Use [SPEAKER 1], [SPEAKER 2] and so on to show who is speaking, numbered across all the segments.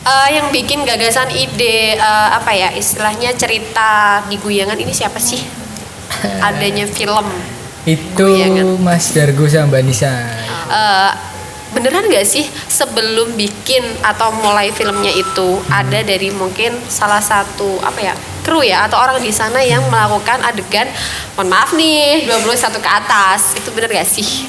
[SPEAKER 1] Yang bikin gagasan ide apa ya istilahnya cerita di Guyangan ini siapa sih? Adanya film
[SPEAKER 2] Itu
[SPEAKER 1] Guyangan.
[SPEAKER 2] Mas Dargo sama Mbak Nisa.
[SPEAKER 1] Beneran nggak sih sebelum bikin atau mulai filmnya itu ada dari mungkin salah satu apa ya kru ya atau orang di sana yang melakukan adegan, mohon maaf nih 21 ke atas, itu bener gak sih?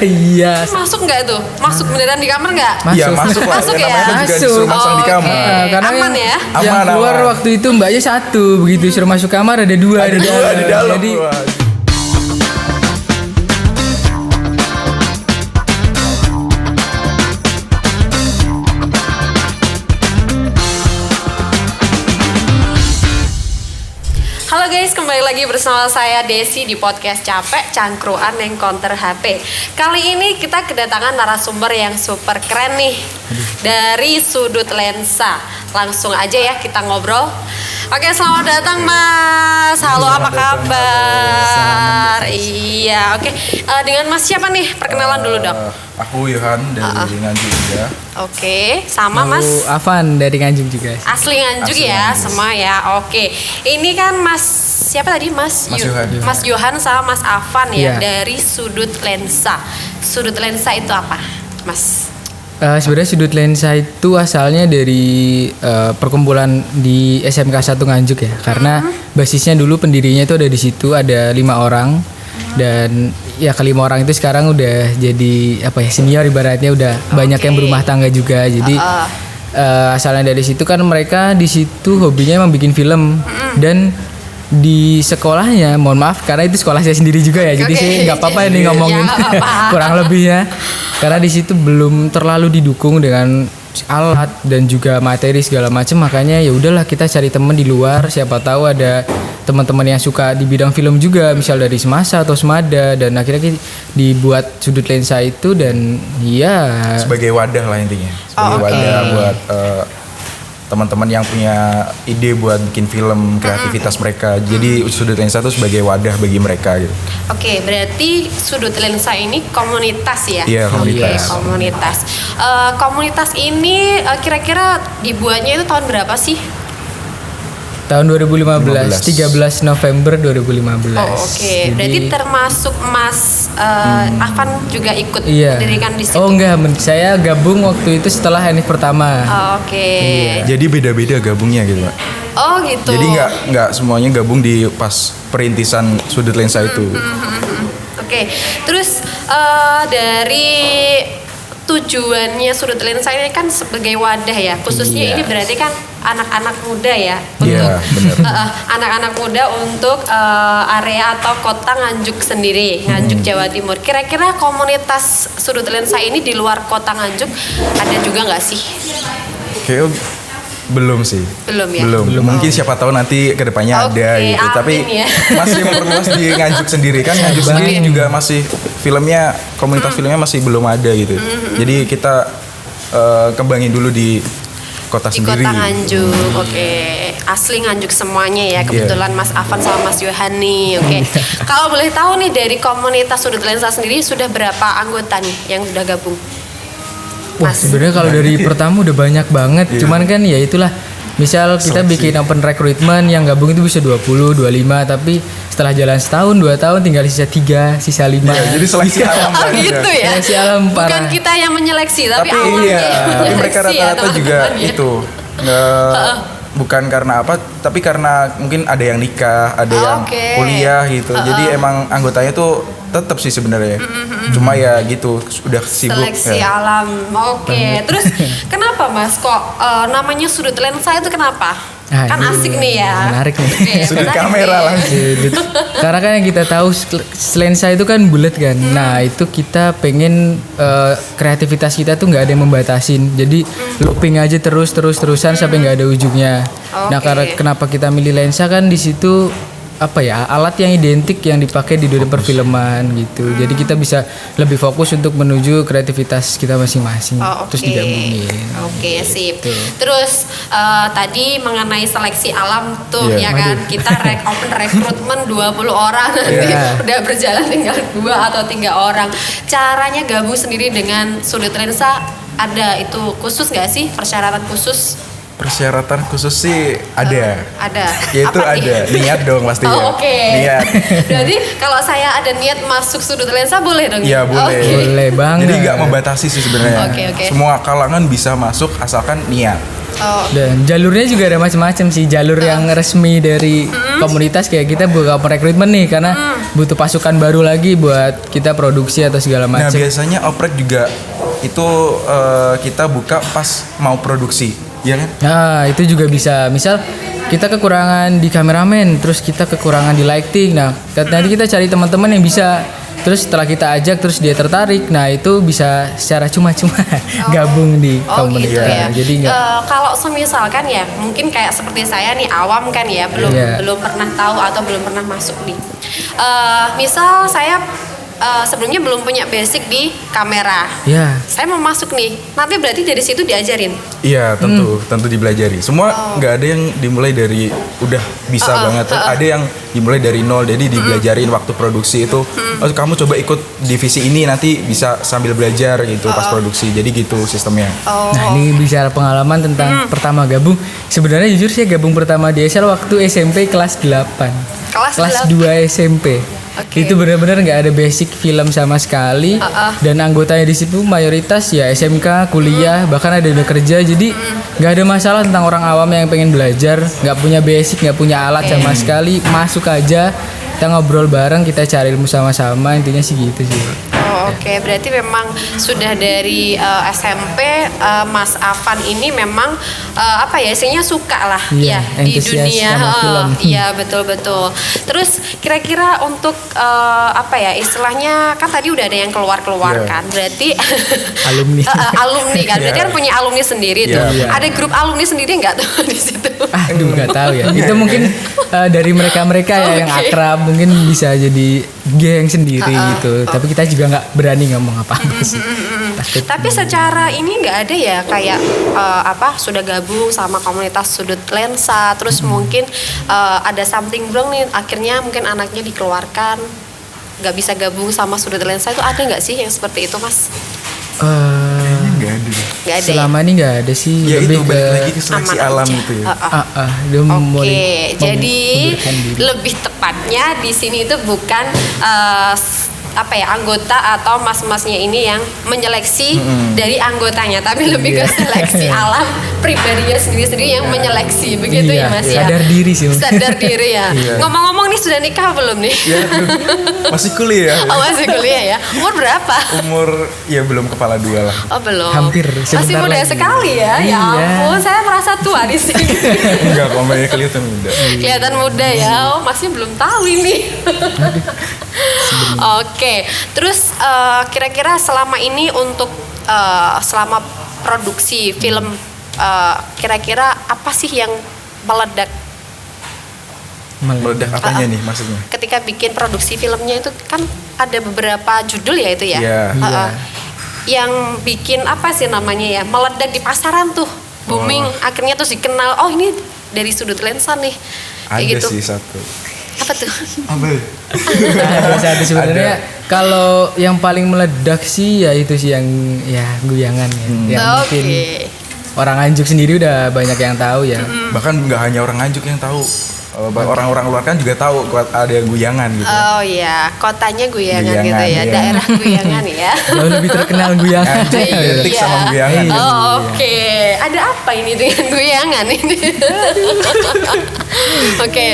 [SPEAKER 2] Iya.
[SPEAKER 1] Masuk nggak tuh? Masuk beneran di kamar nggak?
[SPEAKER 3] Iya masuk lah.
[SPEAKER 1] Masuk
[SPEAKER 3] Ya,
[SPEAKER 1] ya?
[SPEAKER 3] namanya juga
[SPEAKER 2] Masuk.
[SPEAKER 3] disuruh masang di
[SPEAKER 1] Oke.
[SPEAKER 3] kamar.
[SPEAKER 2] Karena
[SPEAKER 1] Aman ya?
[SPEAKER 2] yang
[SPEAKER 3] Aman,
[SPEAKER 2] keluar
[SPEAKER 3] aman.
[SPEAKER 2] waktu itu mbaknya satu, begitu suruh masuk kamar ada dua
[SPEAKER 3] Ada dua di dalam.
[SPEAKER 2] Jadi
[SPEAKER 3] Wah.
[SPEAKER 1] Halo guys, kembali lagi bersama saya Desi di podcast Capek Cangkruan Encounter HP. Kali ini kita kedatangan narasumber yang super keren nih dari sudut lensa. Langsung aja ya kita ngobrol. Oke, selamat datang Mas. Halo, apa kabar? Iya, oke. Dengan Mas siapa nih? Perkenalan dulu dong.
[SPEAKER 3] Aku Yohan dari Nganjuk juga.
[SPEAKER 1] Oke, sama Mas.
[SPEAKER 2] Afan dari Nganjuk juga.
[SPEAKER 1] Asli Nganjuk
[SPEAKER 3] Asli
[SPEAKER 1] ya,
[SPEAKER 3] Nganjuk.
[SPEAKER 1] semua ya. Oke. Ini kan Mas siapa tadi? Mas
[SPEAKER 3] Mas Yohan.
[SPEAKER 1] Mas Yohan sama Mas Afan ya
[SPEAKER 2] Iya.
[SPEAKER 1] dari Sudut Lensa. Sudut Lensa itu apa, Mas?
[SPEAKER 2] Sebenarnya sudut lensa itu asalnya dari perkumpulan di SMK 1 Nganjuk ya. Karena basisnya dulu pendirinya itu ada di situ, ada 5 orang. Dan ya kelima orang itu sekarang udah jadi apa ya senior ibaratnya, udah banyak yang berumah tangga juga. Jadi asalnya dari situ kan mereka di situ hobinya emang bikin film. Dan di sekolahnya, mohon maaf karena itu sekolah saya sendiri juga ya, jadi
[SPEAKER 1] Oke.
[SPEAKER 2] saya nggak apa-apa nih ngomongin
[SPEAKER 1] Ya, nggak apa-apa.
[SPEAKER 2] kurang lebihnya, karena di situ belum terlalu didukung dengan alat dan juga materi segala macam, makanya ya udahlah kita cari teman di luar, siapa tahu ada teman-teman yang suka di bidang film juga, misal dari Semasa atau Semada, dan akhirnya kita dibuat sudut lensa itu dan ya
[SPEAKER 3] Sebagai wadah lah intinya. Sebagai
[SPEAKER 1] oke.
[SPEAKER 3] wadah buat teman-teman yang punya ide buat bikin film, kreativitas mereka. Jadi sudut lensa itu sebagai wadah bagi mereka gitu.
[SPEAKER 1] Oke, berarti Sudut Lensa ini komunitas ya?
[SPEAKER 3] Iya, komunitas.
[SPEAKER 1] Oke, komunitas. Komunitas ini kira-kira dibuatnya itu tahun berapa sih?
[SPEAKER 2] tahun 2015, 13 November 2015.
[SPEAKER 1] Oh, oke.
[SPEAKER 2] Jadi-
[SPEAKER 1] Berarti termasuk Mas Afan juga ikut
[SPEAKER 2] Iya.
[SPEAKER 1] mendirikan di situ.
[SPEAKER 2] Oh enggak, saya gabung waktu itu setelah Hanif pertama.
[SPEAKER 1] Oh, oke.
[SPEAKER 3] Jadi beda-beda gabungnya gitu, Pak.
[SPEAKER 1] Oh, gitu.
[SPEAKER 3] Jadi nggak semuanya gabung di pas perintisan sudut lensa itu.
[SPEAKER 1] Oke. Terus dari tujuannya Sudut Lensa ini kan sebagai wadah ya. Khususnya
[SPEAKER 3] Iya.
[SPEAKER 1] ini berarti kan anak-anak muda ya
[SPEAKER 3] Iya, benar.
[SPEAKER 1] anak-anak muda untuk area atau kota Nganjuk sendiri, Nganjuk Jawa Timur. Kira-kira komunitas Sudut Lensa ini di luar kota Nganjuk ada juga nggak sih?
[SPEAKER 3] Kayak belum sih.
[SPEAKER 1] Belum ya?
[SPEAKER 3] Belum. Mungkin siapa tahu nanti kedepannya
[SPEAKER 1] Oke,
[SPEAKER 3] ada gitu.
[SPEAKER 1] amin
[SPEAKER 3] Tapi
[SPEAKER 1] ya.
[SPEAKER 3] masih memperluas di Nganjuk sendiri kan. Nganjuk sendiri juga masih filmnya, komunitas filmnya masih belum ada gitu. Jadi kita kembangin dulu di kota
[SPEAKER 1] Di
[SPEAKER 3] sendiri.
[SPEAKER 1] kota Nganjuk, oke. Asli Nganjuk semuanya ya. Kebetulan Mas Afan sama Mas Yohan nih, oke. Kalau boleh tahu nih dari komunitas Sudut Lensa sendiri sudah berapa anggota nih yang sudah gabung?
[SPEAKER 2] Wah,
[SPEAKER 1] Mas.
[SPEAKER 2] sebenarnya kalau dari pertama udah banyak banget. Cuman kan ya itulah. Misal kita bikin open recruitment yang gabung itu bisa 20, 25, tapi setelah jalan setahun, 2 tahun tinggal sisa 3, sisa 5.
[SPEAKER 3] Iya, jadi seleksi alam
[SPEAKER 1] Oh
[SPEAKER 3] kan.
[SPEAKER 1] gitu ya?
[SPEAKER 2] Seleksi alam
[SPEAKER 1] Bukan
[SPEAKER 2] parah.
[SPEAKER 1] kita yang menyeleksi, tapi
[SPEAKER 3] Tapi
[SPEAKER 1] alamnya
[SPEAKER 3] iya,
[SPEAKER 1] yang
[SPEAKER 3] tapi mereka
[SPEAKER 1] menyeleksi ya,
[SPEAKER 3] rata-rata juga
[SPEAKER 1] teman-teman ya.
[SPEAKER 3] itu bukan karena apa, tapi karena mungkin ada yang nikah, ada yang
[SPEAKER 1] Oke.
[SPEAKER 3] kuliah gitu. Jadi emang anggotanya tuh tetap sih sebenarnya. Cuma ya gitu, udah sibuk.
[SPEAKER 1] Seleksi
[SPEAKER 3] ya.
[SPEAKER 1] alam, oke. Terus kenapa Mas kok namanya Sudut Lensa itu kenapa?
[SPEAKER 2] Ah,
[SPEAKER 1] Kan
[SPEAKER 2] ini
[SPEAKER 1] asik nih ya.
[SPEAKER 2] menarik nih.
[SPEAKER 1] Oke,
[SPEAKER 3] Sudut
[SPEAKER 1] menarik
[SPEAKER 3] kamera
[SPEAKER 1] nih.
[SPEAKER 3] langsung.
[SPEAKER 2] Karena kan yang kita tahu lensa itu kan bulat kan. Nah itu kita pengen kreativitas kita tuh nggak ada yang membatasin. Jadi looping aja terusan sampai nggak ada ujungnya. Nah
[SPEAKER 1] Oke.
[SPEAKER 2] karena kenapa kita milih lensa kan di situ apa ya alat yang identik yang dipakai di dunia perfilman gitu. Jadi kita bisa lebih fokus untuk menuju kreativitas kita masing-masing.
[SPEAKER 1] Oh,
[SPEAKER 2] Terus
[SPEAKER 1] oke.
[SPEAKER 2] digabungin.
[SPEAKER 1] Oke, sip.
[SPEAKER 2] Gitu.
[SPEAKER 1] Terus tadi mengenai seleksi alam tuh ya
[SPEAKER 3] Iya.
[SPEAKER 1] kan. Kita open recruitment 20 orang nanti
[SPEAKER 2] Iya.
[SPEAKER 1] udah berjalan tinggal 2 atau 3 orang. Caranya gabung sendiri dengan Sudut Lensa ada itu khusus nggak sih, persyaratan khusus?
[SPEAKER 3] Persyaratan khusus sih ada.
[SPEAKER 1] Ada.
[SPEAKER 3] Ya itu
[SPEAKER 1] Apa nih?
[SPEAKER 3] ada. Niat dong pastinya.
[SPEAKER 1] Oh, oke.
[SPEAKER 3] Niat.
[SPEAKER 1] Berarti kalau saya ada niat masuk sudut lensa boleh dong?
[SPEAKER 3] Iya boleh.
[SPEAKER 1] Oke.
[SPEAKER 2] Boleh banget.
[SPEAKER 3] Jadi nggak membatasi sih sebenarnya.
[SPEAKER 1] Oke.
[SPEAKER 3] Semua kalangan bisa masuk asalkan niat.
[SPEAKER 1] Oh,
[SPEAKER 2] Dan jalurnya juga ada macam-macam sih. Jalur yang resmi dari komunitas kayak kita buka rekrutmen nih karena butuh pasukan baru lagi buat kita produksi atau segala
[SPEAKER 3] Nah
[SPEAKER 2] macam.
[SPEAKER 3] biasanya oprek juga itu kita buka pas mau produksi, ya kan?
[SPEAKER 2] Nah, itu juga bisa. Misal kita kekurangan di kameramen, terus kita kekurangan di lighting. Nah, nanti kita cari teman-teman yang bisa. Terus setelah kita ajak, terus dia tertarik. Nah, itu bisa secara cuma-cuma gabung di
[SPEAKER 1] oh gitu
[SPEAKER 2] komunitas.
[SPEAKER 1] ya.
[SPEAKER 2] Jadi nggak.
[SPEAKER 1] Kalau semisalkan ya, mungkin kayak seperti saya nih awam kan ya,
[SPEAKER 2] Iya.
[SPEAKER 1] belum pernah tahu atau belum pernah masuk nih. Misal saya sebelumnya belum punya basic di kamera.
[SPEAKER 2] Ya.
[SPEAKER 1] Saya mau masuk nih, nanti berarti dari situ diajarin.
[SPEAKER 3] Iya tentu dipelajari. Semua nggak ada yang dimulai dari udah bisa banget. Ada yang dimulai dari nol, jadi dibelajarin waktu produksi itu. Oh, kamu coba ikut divisi ini nanti bisa sambil belajar gitu pas produksi. Jadi gitu sistemnya.
[SPEAKER 1] Oh.
[SPEAKER 2] Nah, ini bicara pengalaman tentang pertama gabung. Sebenarnya jujur saya gabung pertama di SL waktu SMP kelas 8.
[SPEAKER 1] Kelas
[SPEAKER 2] 2 SMP.
[SPEAKER 1] Oke.
[SPEAKER 2] Itu benar-benar nggak ada basic film sama sekali. Dan anggotanya di situ mayoritas ya SMK, kuliah, bahkan ada yang udah kerja. Jadi nggak ada masalah tentang orang awam yang pengen belajar, nggak punya basic, nggak punya alat sama sekali, masuk aja. Kita ngobrol bareng, kita cari ilmu sama-sama. Intinya sih gitu sih.
[SPEAKER 1] Oh, oke. Berarti memang sudah dari SMP Mas Afan ini memang apa ya, isinya suka lah
[SPEAKER 2] Iya,
[SPEAKER 1] ya di
[SPEAKER 2] antusias
[SPEAKER 1] dunia.
[SPEAKER 2] sama film.
[SPEAKER 1] Iya, betul. Terus kira-kira untuk apa ya, istilahnya kan tadi udah ada yang keluar-keluar
[SPEAKER 3] Iya.
[SPEAKER 1] kan. Berarti
[SPEAKER 2] Alumni.
[SPEAKER 1] alumni kan. Berarti
[SPEAKER 3] Iya.
[SPEAKER 1] kan punya alumni sendiri tuh.
[SPEAKER 3] Iya.
[SPEAKER 1] Ada grup alumni sendiri nggak tuh di situ?
[SPEAKER 2] Aduh, nggak tahu ya. Itu mungkin dari mereka-mereka ya yang
[SPEAKER 1] Oke.
[SPEAKER 2] akrab, mungkin bisa jadi geng sendiri gitu. Tapi kita juga nggak berani ngomong apa-apa sih. Takut.
[SPEAKER 1] Tapi secara ini nggak ada ya kayak apa sudah gabung sama komunitas sudut lensa, terus mungkin ada something wrong nih, akhirnya mungkin anaknya dikeluarkan, nggak bisa gabung sama sudut lensa, itu ada nggak sih yang seperti itu, Mas?
[SPEAKER 3] Nggak ada.
[SPEAKER 1] Nggak ada.
[SPEAKER 2] Selama ini nggak ada sih.
[SPEAKER 3] Ya itu
[SPEAKER 2] lebih ke
[SPEAKER 3] balik lagi ke seleksi
[SPEAKER 1] aman
[SPEAKER 3] alam
[SPEAKER 1] aja.
[SPEAKER 3] gitu ya.
[SPEAKER 2] dia mau
[SPEAKER 1] Oke, jadi
[SPEAKER 2] mengundurkan diri.
[SPEAKER 1] lebih tepatnya di sini itu bukan apa ya, anggota atau mas-masnya ini yang menyeleksi dari anggotanya, tapi lebih ke
[SPEAKER 2] Iya.
[SPEAKER 1] seleksi alam pribadinya sendiri-sendiri yang menyeleksi, begitu ya
[SPEAKER 2] Iya,
[SPEAKER 1] Mas ya.
[SPEAKER 2] sadar diri sih, Mas.
[SPEAKER 1] Sadar diri ya.
[SPEAKER 3] Iya.
[SPEAKER 1] Ngomong-ngomong nih, sudah nikah belum nih?
[SPEAKER 3] Ya, masih kuliah.
[SPEAKER 1] Oh, masih kuliah ya. Umur berapa?
[SPEAKER 3] Umur ya belum kepala dua lah.
[SPEAKER 1] Oh, belum.
[SPEAKER 2] Hampir,
[SPEAKER 1] Masih
[SPEAKER 2] sebentar
[SPEAKER 1] muda
[SPEAKER 2] lagi.
[SPEAKER 1] sekali ya. Ya
[SPEAKER 2] Iya.
[SPEAKER 1] ampun, saya merasa tua di sini.
[SPEAKER 3] Enggak, komennya kelihatan muda.
[SPEAKER 1] Kelihatan muda ya. Oh, masih belum tahu ini. Oke. Terus kira-kira selama ini untuk selama produksi film kira-kira apa sih yang meledak
[SPEAKER 3] Meledak apanya nih maksudnya?
[SPEAKER 1] ketika bikin produksi filmnya? Itu kan ada beberapa judul ya itu ya.
[SPEAKER 3] Iya.
[SPEAKER 1] Heeh. Yang bikin apa sih namanya ya, meledak di pasaran tuh, booming, akhirnya terus dikenal. Oh, ini dari sudut lensa nih. Kayak
[SPEAKER 3] Ada
[SPEAKER 1] gitu.
[SPEAKER 3] sih satu.
[SPEAKER 1] Apa tuh?
[SPEAKER 3] Apa?
[SPEAKER 2] Ada satu sebenarnya. Kalau yang paling meledak sih ya itu sih yang ya guyangan ya. Yang mungkin
[SPEAKER 1] Oke.
[SPEAKER 2] orang Nganjuk sendiri udah banyak yang tahu ya.
[SPEAKER 3] Bahkan nggak hanya orang Nganjuk yang tahu. Orang-orang luar kan juga tahu ada guyangan gitu.
[SPEAKER 1] Oh iya, kotanya Guyangan gitu
[SPEAKER 3] Guyangan,
[SPEAKER 1] ya,
[SPEAKER 3] iya.
[SPEAKER 1] daerah Guyangan ya.
[SPEAKER 2] Jauh lebih terkenal guyangan.
[SPEAKER 3] Nganjuk identik sama guyangan.
[SPEAKER 2] Iya.
[SPEAKER 1] Oh, oke. Ada apa ini dengan Guyangan ini? Oke.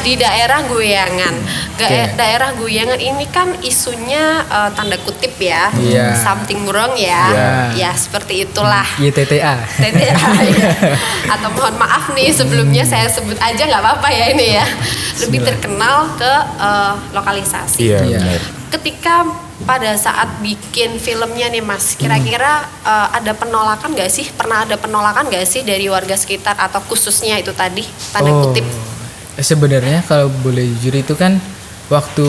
[SPEAKER 1] Di daerah Guyangan. Daerah Guyangan ini kan isunya tanda kutip ya.
[SPEAKER 2] Iya.
[SPEAKER 1] Something wrong ya.
[SPEAKER 2] Iya.
[SPEAKER 1] Ya, seperti itulah.
[SPEAKER 2] YTTA.
[SPEAKER 1] TTA ya. Atau mohon maaf nih sebelumnya saya sebut aja nggak apa-apa ya ini ya. Lebih terkenal ke lokalisasi.
[SPEAKER 3] Iya,
[SPEAKER 2] Iya.
[SPEAKER 3] benar.
[SPEAKER 1] Ketika pada saat bikin filmnya nih Mas, kira-kira ada penolakan nggak sih? Pernah ada penolakan nggak sih dari warga sekitar atau khususnya itu tadi tanda kutip?
[SPEAKER 2] Sebenarnya kalau boleh jujur itu kan waktu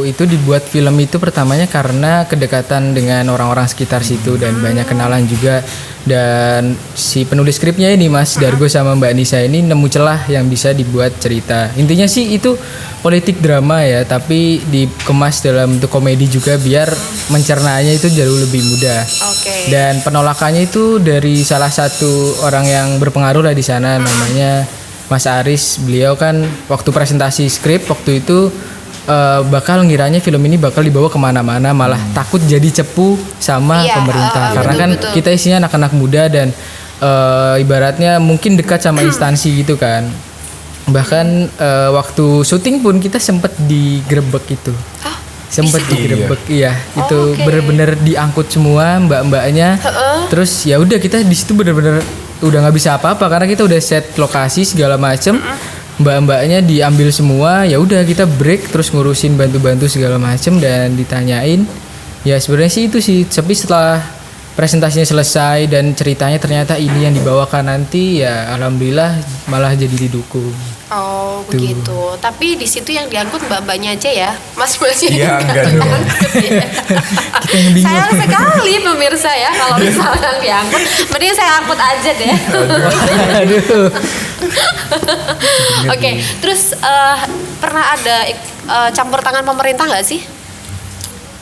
[SPEAKER 2] itu dibuat film itu pertamanya karena kedekatan dengan orang-orang sekitar situ dan banyak kenalan juga, dan si penulis skripnya ini Mas Dargo sama Mbak Nisa ini nemu celah yang bisa dibuat cerita. Intinya sih itu politik drama ya, tapi dikemas dalam bentuk komedi juga biar mencernanya itu jauh lebih mudah.
[SPEAKER 1] Oke.
[SPEAKER 2] Dan penolakannya itu dari salah satu orang yang berpengaruh lah di sana, namanya Mas Aris. Beliau kan waktu presentasi skrip waktu itu bakal ngiranya film ini bakal dibawa kemana-mana, malah takut jadi cepu sama
[SPEAKER 1] Iya,
[SPEAKER 2] pemerintah karena
[SPEAKER 1] betul,
[SPEAKER 2] kan
[SPEAKER 1] betul.
[SPEAKER 2] kita isinya anak-anak muda dan ibaratnya mungkin dekat sama instansi gitu kan. Bahkan waktu syuting pun kita sempet digerebek itu. Sempet digerebek, iya. Itu
[SPEAKER 1] oke.
[SPEAKER 2] bener-bener diangkut semua mbak-mbaknya. Terus ya udah kita di situ bener-bener udah nggak bisa apa-apa karena kita udah set lokasi segala macem. Mbak-mbaknya diambil semua, ya udah kita break terus ngurusin bantu-bantu segala macem dan ditanyain. Ya sebenarnya sih itu sih, tapi setelah presentasinya selesai dan ceritanya ternyata ini yang dibawakan nanti, ya alhamdulillah malah jadi didukung.
[SPEAKER 1] Oh begitu. Tapi di situ yang diangkut mbak-mbaknya aja ya, mas-masnya.
[SPEAKER 3] Iya, enggak dong.
[SPEAKER 2] Kita yang bingung.
[SPEAKER 1] Sayang sekali pemirsa ya kalau misalnya diangkut. Mending saya angkut aja deh.
[SPEAKER 2] Aduh.
[SPEAKER 1] Oke, terus pernah ada campur tangan pemerintah nggak sih?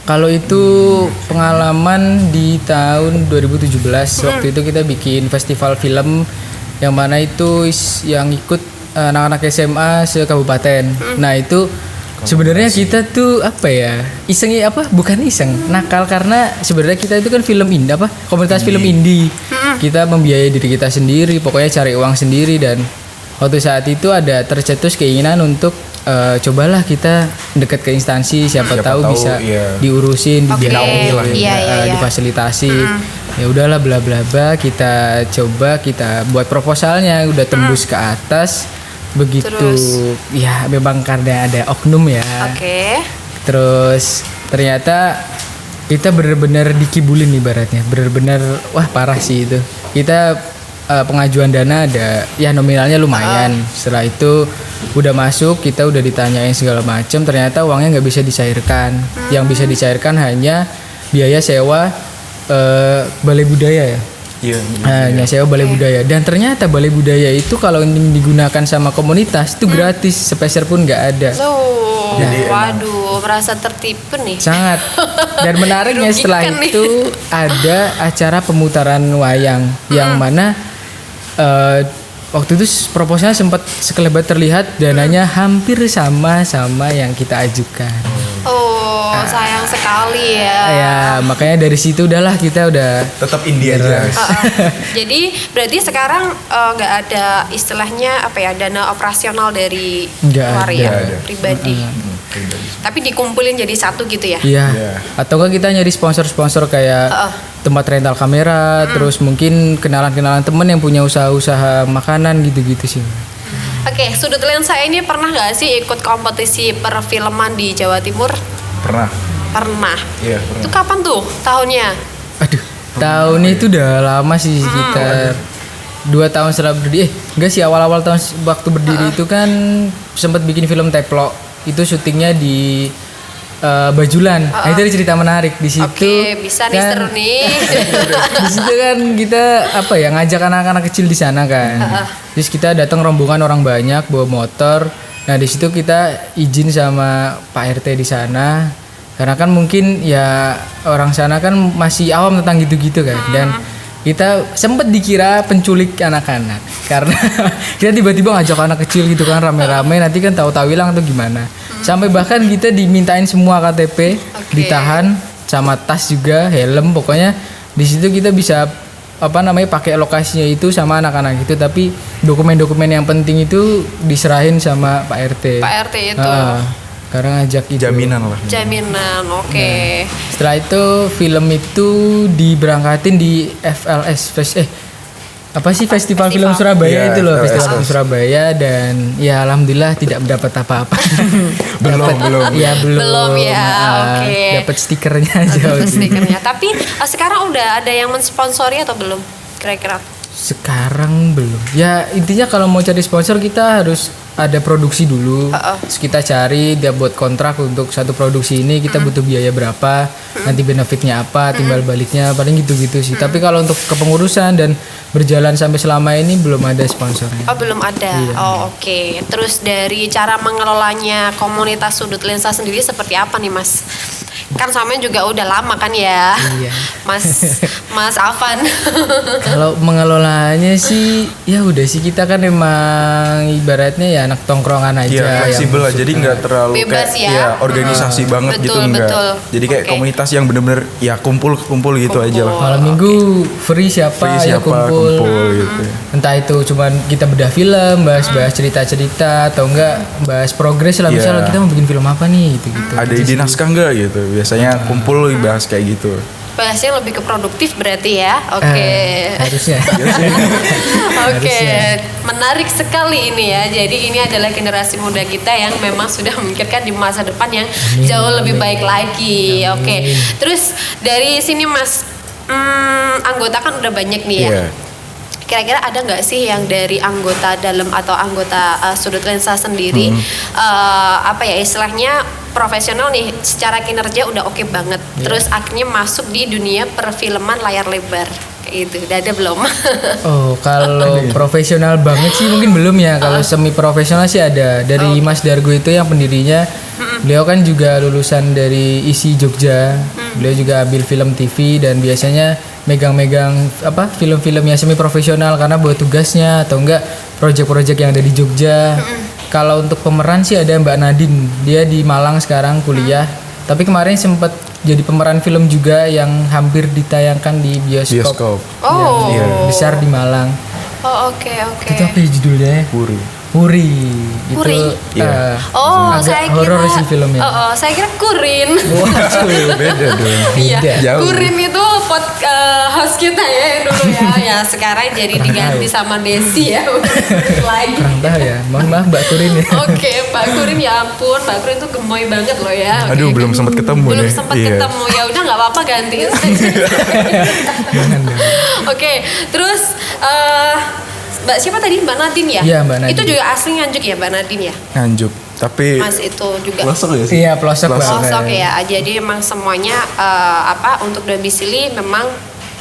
[SPEAKER 2] Kalau itu pengalaman di tahun 2017 waktu itu kita bikin festival film yang mana itu yang ikut anak-anak SMA se-kabupaten. Nah, itu sebenarnya kita tuh apa ya? Isengnya apa? Bukan iseng, nakal karena sebenarnya kita itu kan film indie apa? Komunitas film indie. Kita membiayai diri kita sendiri, pokoknya cari uang sendiri dan waktu saat itu ada tercetus keinginan untuk cobalah kita dekat ke instansi, siapa tahu bisa
[SPEAKER 3] iya.
[SPEAKER 2] diurusin,
[SPEAKER 1] Oke,
[SPEAKER 2] dibiayai,
[SPEAKER 1] iya.
[SPEAKER 2] difasilitasi. Ya udahlah bla bla bla, kita coba, kita buat proposalnya, udah tembus ke atas. Begitu
[SPEAKER 1] Terus?
[SPEAKER 2] ya memang karena ada oknum ya.
[SPEAKER 1] Oke.
[SPEAKER 2] Terus ternyata kita bener-bener dikibulin ibaratnya, bener-bener wah parah sih itu. Kita pengajuan dana ada ya nominalnya lumayan. Setelah itu udah masuk, kita udah ditanyain segala macam, ternyata uangnya nggak bisa dicairkan. Yang bisa dicairkan hanya biaya sewa balai budaya ya.
[SPEAKER 3] Iya.
[SPEAKER 2] Hanya sewa balai budaya, dan ternyata balai budaya itu kalau ini digunakan sama komunitas itu gratis, sepeser pun nggak ada.
[SPEAKER 1] Loh,
[SPEAKER 3] Jadi
[SPEAKER 1] waduh, merasa tertipu nih.
[SPEAKER 2] Sangat. Dan menariknya setelah
[SPEAKER 1] Merugikan nih.
[SPEAKER 2] itu ada acara pemutaran wayang yang mana waktu itu proposalnya sempat sekelebat terlihat, dananya hampir sama yang kita ajukan.
[SPEAKER 1] Oh, sayang sekali ya.
[SPEAKER 2] Ya makanya dari situ udahlah kita udah
[SPEAKER 3] Tetap indie aja.
[SPEAKER 1] Jadi berarti sekarang nggak ada istilahnya apa ya, dana operasional dari
[SPEAKER 2] Nggak
[SPEAKER 1] luar
[SPEAKER 2] ada.
[SPEAKER 1] ya,
[SPEAKER 3] Nggak ada.
[SPEAKER 1] pribadi. Tapi dikumpulin jadi satu gitu ya.
[SPEAKER 2] Iya.
[SPEAKER 3] Iya.
[SPEAKER 2] Atau kan kita nyari sponsor-sponsor kayak tempat rental kamera, terus mungkin kenalan-kenalan temen yang punya usaha-usaha makanan gitu-gitu sih.
[SPEAKER 1] Oke, Sudut Lensa ini pernah nggak sih ikut kompetisi perfilman di Jawa Timur?
[SPEAKER 3] Pernah.
[SPEAKER 1] Pernah.
[SPEAKER 3] Iya,
[SPEAKER 1] Itu
[SPEAKER 3] pernah.
[SPEAKER 1] kapan tuh tahunnya?
[SPEAKER 2] Aduh, tahunnya itu udah lama sih, sekitar 2 tahun setelah berdiri. Enggak sih, awal-awal tahun waktu berdiri itu kan sempat bikin film Teplo. Itu syutingnya di Bajulan. Nah, itu ada cerita menarik di situ.
[SPEAKER 1] Oke, bisa nih
[SPEAKER 2] kan,
[SPEAKER 1] seru nih.
[SPEAKER 2] di situ kan kita apa ya, ngajak anak-anak kecil di sana kan. Terus kita datang rombongan orang banyak bawa motor. Nah, di situ kita izin sama Pak RT di sana. Karena kan mungkin ya orang sana kan masih awam tentang gitu-gitu kan. Dan kita sempat dikira penculik anak-anak karena kita tiba-tiba ngajak anak kecil gitu kan rame-rame, nanti kan tahu-tahu hilang atau gimana. Sampai bahkan kita dimintain semua KTP, ditahan sama tas juga, helm, pokoknya di situ kita bisa apa namanya pakai lokasinya itu sama anak-anak itu, tapi dokumen-dokumen yang penting itu diserahin sama Pak RT.
[SPEAKER 1] Pak RT itu.
[SPEAKER 2] Karena ngajak itu.
[SPEAKER 3] Jaminan lah.
[SPEAKER 1] Jaminan, oke.
[SPEAKER 2] Setelah itu film itu diberangkatin di FLS apa sih Festival Film Surabaya
[SPEAKER 3] Iya,
[SPEAKER 2] itu loh,
[SPEAKER 3] FLS.
[SPEAKER 2] Festival Film Surabaya, dan ya alhamdulillah tidak mendapat apa-apa.
[SPEAKER 3] Belum.
[SPEAKER 2] Ya belum.
[SPEAKER 1] Belum ya, oke.
[SPEAKER 2] Dapat stikernya aja.
[SPEAKER 1] Dapat stikernya. Tapi sekarang udah ada yang mensponsori atau belum? Kira-kira?
[SPEAKER 2] Sekarang belum. Ya intinya kalau mau cari sponsor kita harus ada produksi dulu. Terus kita cari dia buat kontrak untuk satu produksi ini kita butuh biaya berapa, nanti benefitnya apa, timbal baliknya paling gitu-gitu sih. Tapi kalau untuk kepengurusan dan berjalan sampai selama ini belum ada sponsornya.
[SPEAKER 1] Oh belum ada.
[SPEAKER 2] Iya.
[SPEAKER 1] Oh oke. Terus dari cara mengelolanya komunitas sudut lensa sendiri seperti apa nih Mas? Kan samanya juga udah lama kan ya,
[SPEAKER 2] Iya.
[SPEAKER 1] Mas Afan.
[SPEAKER 2] Kalau mengelolanya sih ya udah sih kita kan emang ibaratnya ya anak tongkrongan aja.
[SPEAKER 3] Iya, fleksibel lah.
[SPEAKER 2] yang
[SPEAKER 3] Jadi nggak terlalu
[SPEAKER 1] Bebas
[SPEAKER 3] kayak
[SPEAKER 1] ya.
[SPEAKER 3] organisasi banget
[SPEAKER 1] Betul,
[SPEAKER 3] gitu enggak.
[SPEAKER 1] betul.
[SPEAKER 3] Jadi kayak
[SPEAKER 1] Oke.
[SPEAKER 3] komunitas yang bener-bener ya kumpul gitu aja lah.
[SPEAKER 2] malam minggu free siapa,
[SPEAKER 3] Free
[SPEAKER 2] ya
[SPEAKER 3] siapa
[SPEAKER 2] kumpul.
[SPEAKER 3] gitu.
[SPEAKER 2] Entah itu cuman kita bedah film, bahas cerita-cerita atau enggak bahas progres lah.
[SPEAKER 3] Iya.
[SPEAKER 2] Misalnya kita mau bikin film apa nih gitu-gitu.
[SPEAKER 3] Ada ide naskah nggak gitu? Biasanya kumpul bahas kayak gitu.
[SPEAKER 1] Bahasnya lebih ke produktif berarti ya. Oke.
[SPEAKER 2] Harusnya.
[SPEAKER 1] Oke,
[SPEAKER 2] Harusnya.
[SPEAKER 1] menarik sekali ini ya. Jadi ini adalah generasi muda kita yang memang sudah memikirkan di masa depan yang jauh lebih baik lagi. Oke, terus dari sini Mas, anggota kan udah banyak nih ya.
[SPEAKER 3] Iya.
[SPEAKER 1] Kira-kira ada nggak sih yang dari anggota dalam atau anggota sudut lensa sendiri, apa ya istilahnya profesional nih, secara kinerja udah oke banget. Terus akhirnya masuk di dunia perfilman layar lebar. Kayak gitu, udah ada belum?
[SPEAKER 2] Oh, kalau profesional banget sih mungkin belum ya. Kalau semi profesional sih ada. Dari Mas Dargo itu yang pendirinya. Beliau kan juga lulusan dari ISI Jogja. Beliau juga ambil film TV dan biasanya megang-megang apa film-film yang semi profesional karena buat tugasnya atau enggak proyek-proyek yang ada di Jogja. Kalau untuk pemeran sih ada Mbak Nadine. Dia di Malang sekarang kuliah. Tapi kemarin sempat jadi pemeran film juga yang hampir ditayangkan di bioskop.
[SPEAKER 3] Bioskop.
[SPEAKER 1] Oh.
[SPEAKER 3] Iya.
[SPEAKER 2] Besar di Malang.
[SPEAKER 1] Oh oke.
[SPEAKER 2] Itu apa ya judulnya?
[SPEAKER 3] Puri.
[SPEAKER 2] Puri.
[SPEAKER 1] Puri?
[SPEAKER 2] Itu
[SPEAKER 3] Iya.
[SPEAKER 1] Oh,
[SPEAKER 2] agak
[SPEAKER 1] saya kira
[SPEAKER 2] horor sih filmnya.
[SPEAKER 1] saya kira Kurin.
[SPEAKER 3] Beda dong.
[SPEAKER 1] Iya,
[SPEAKER 2] Beda.
[SPEAKER 3] Jauh.
[SPEAKER 1] Kurin itu host kita ya yang dulu ya. Ya sekarang jadi diganti sama Desi ya. Lagi.
[SPEAKER 2] Kurang tahu ya. Mohon maaf Mbak Kurin ya.
[SPEAKER 1] Oke, Pak Kurin ya ampun, Pak Kurin tuh gemoy banget loh ya. Oke.
[SPEAKER 3] Aduh, belum sempat ketemu
[SPEAKER 1] Belum
[SPEAKER 3] nih.
[SPEAKER 1] sempat
[SPEAKER 3] Iya.
[SPEAKER 1] ketemu. Ya udah nggak apa-apa gantiin. Oke, terus Mbak siapa tadi? Mbak Nadine ya?
[SPEAKER 2] Iya, Mbak Nadine.
[SPEAKER 1] Itu juga asli Nganjuk ya Mbak Nadine ya?
[SPEAKER 3] Nganjuk. Tapi
[SPEAKER 1] Mas itu juga.
[SPEAKER 3] pelosok ya sih?
[SPEAKER 2] Iya, pelosok
[SPEAKER 3] Pelosok.
[SPEAKER 2] banget.
[SPEAKER 1] Pelosok ya. Jadi emang semuanya untuk domisili memang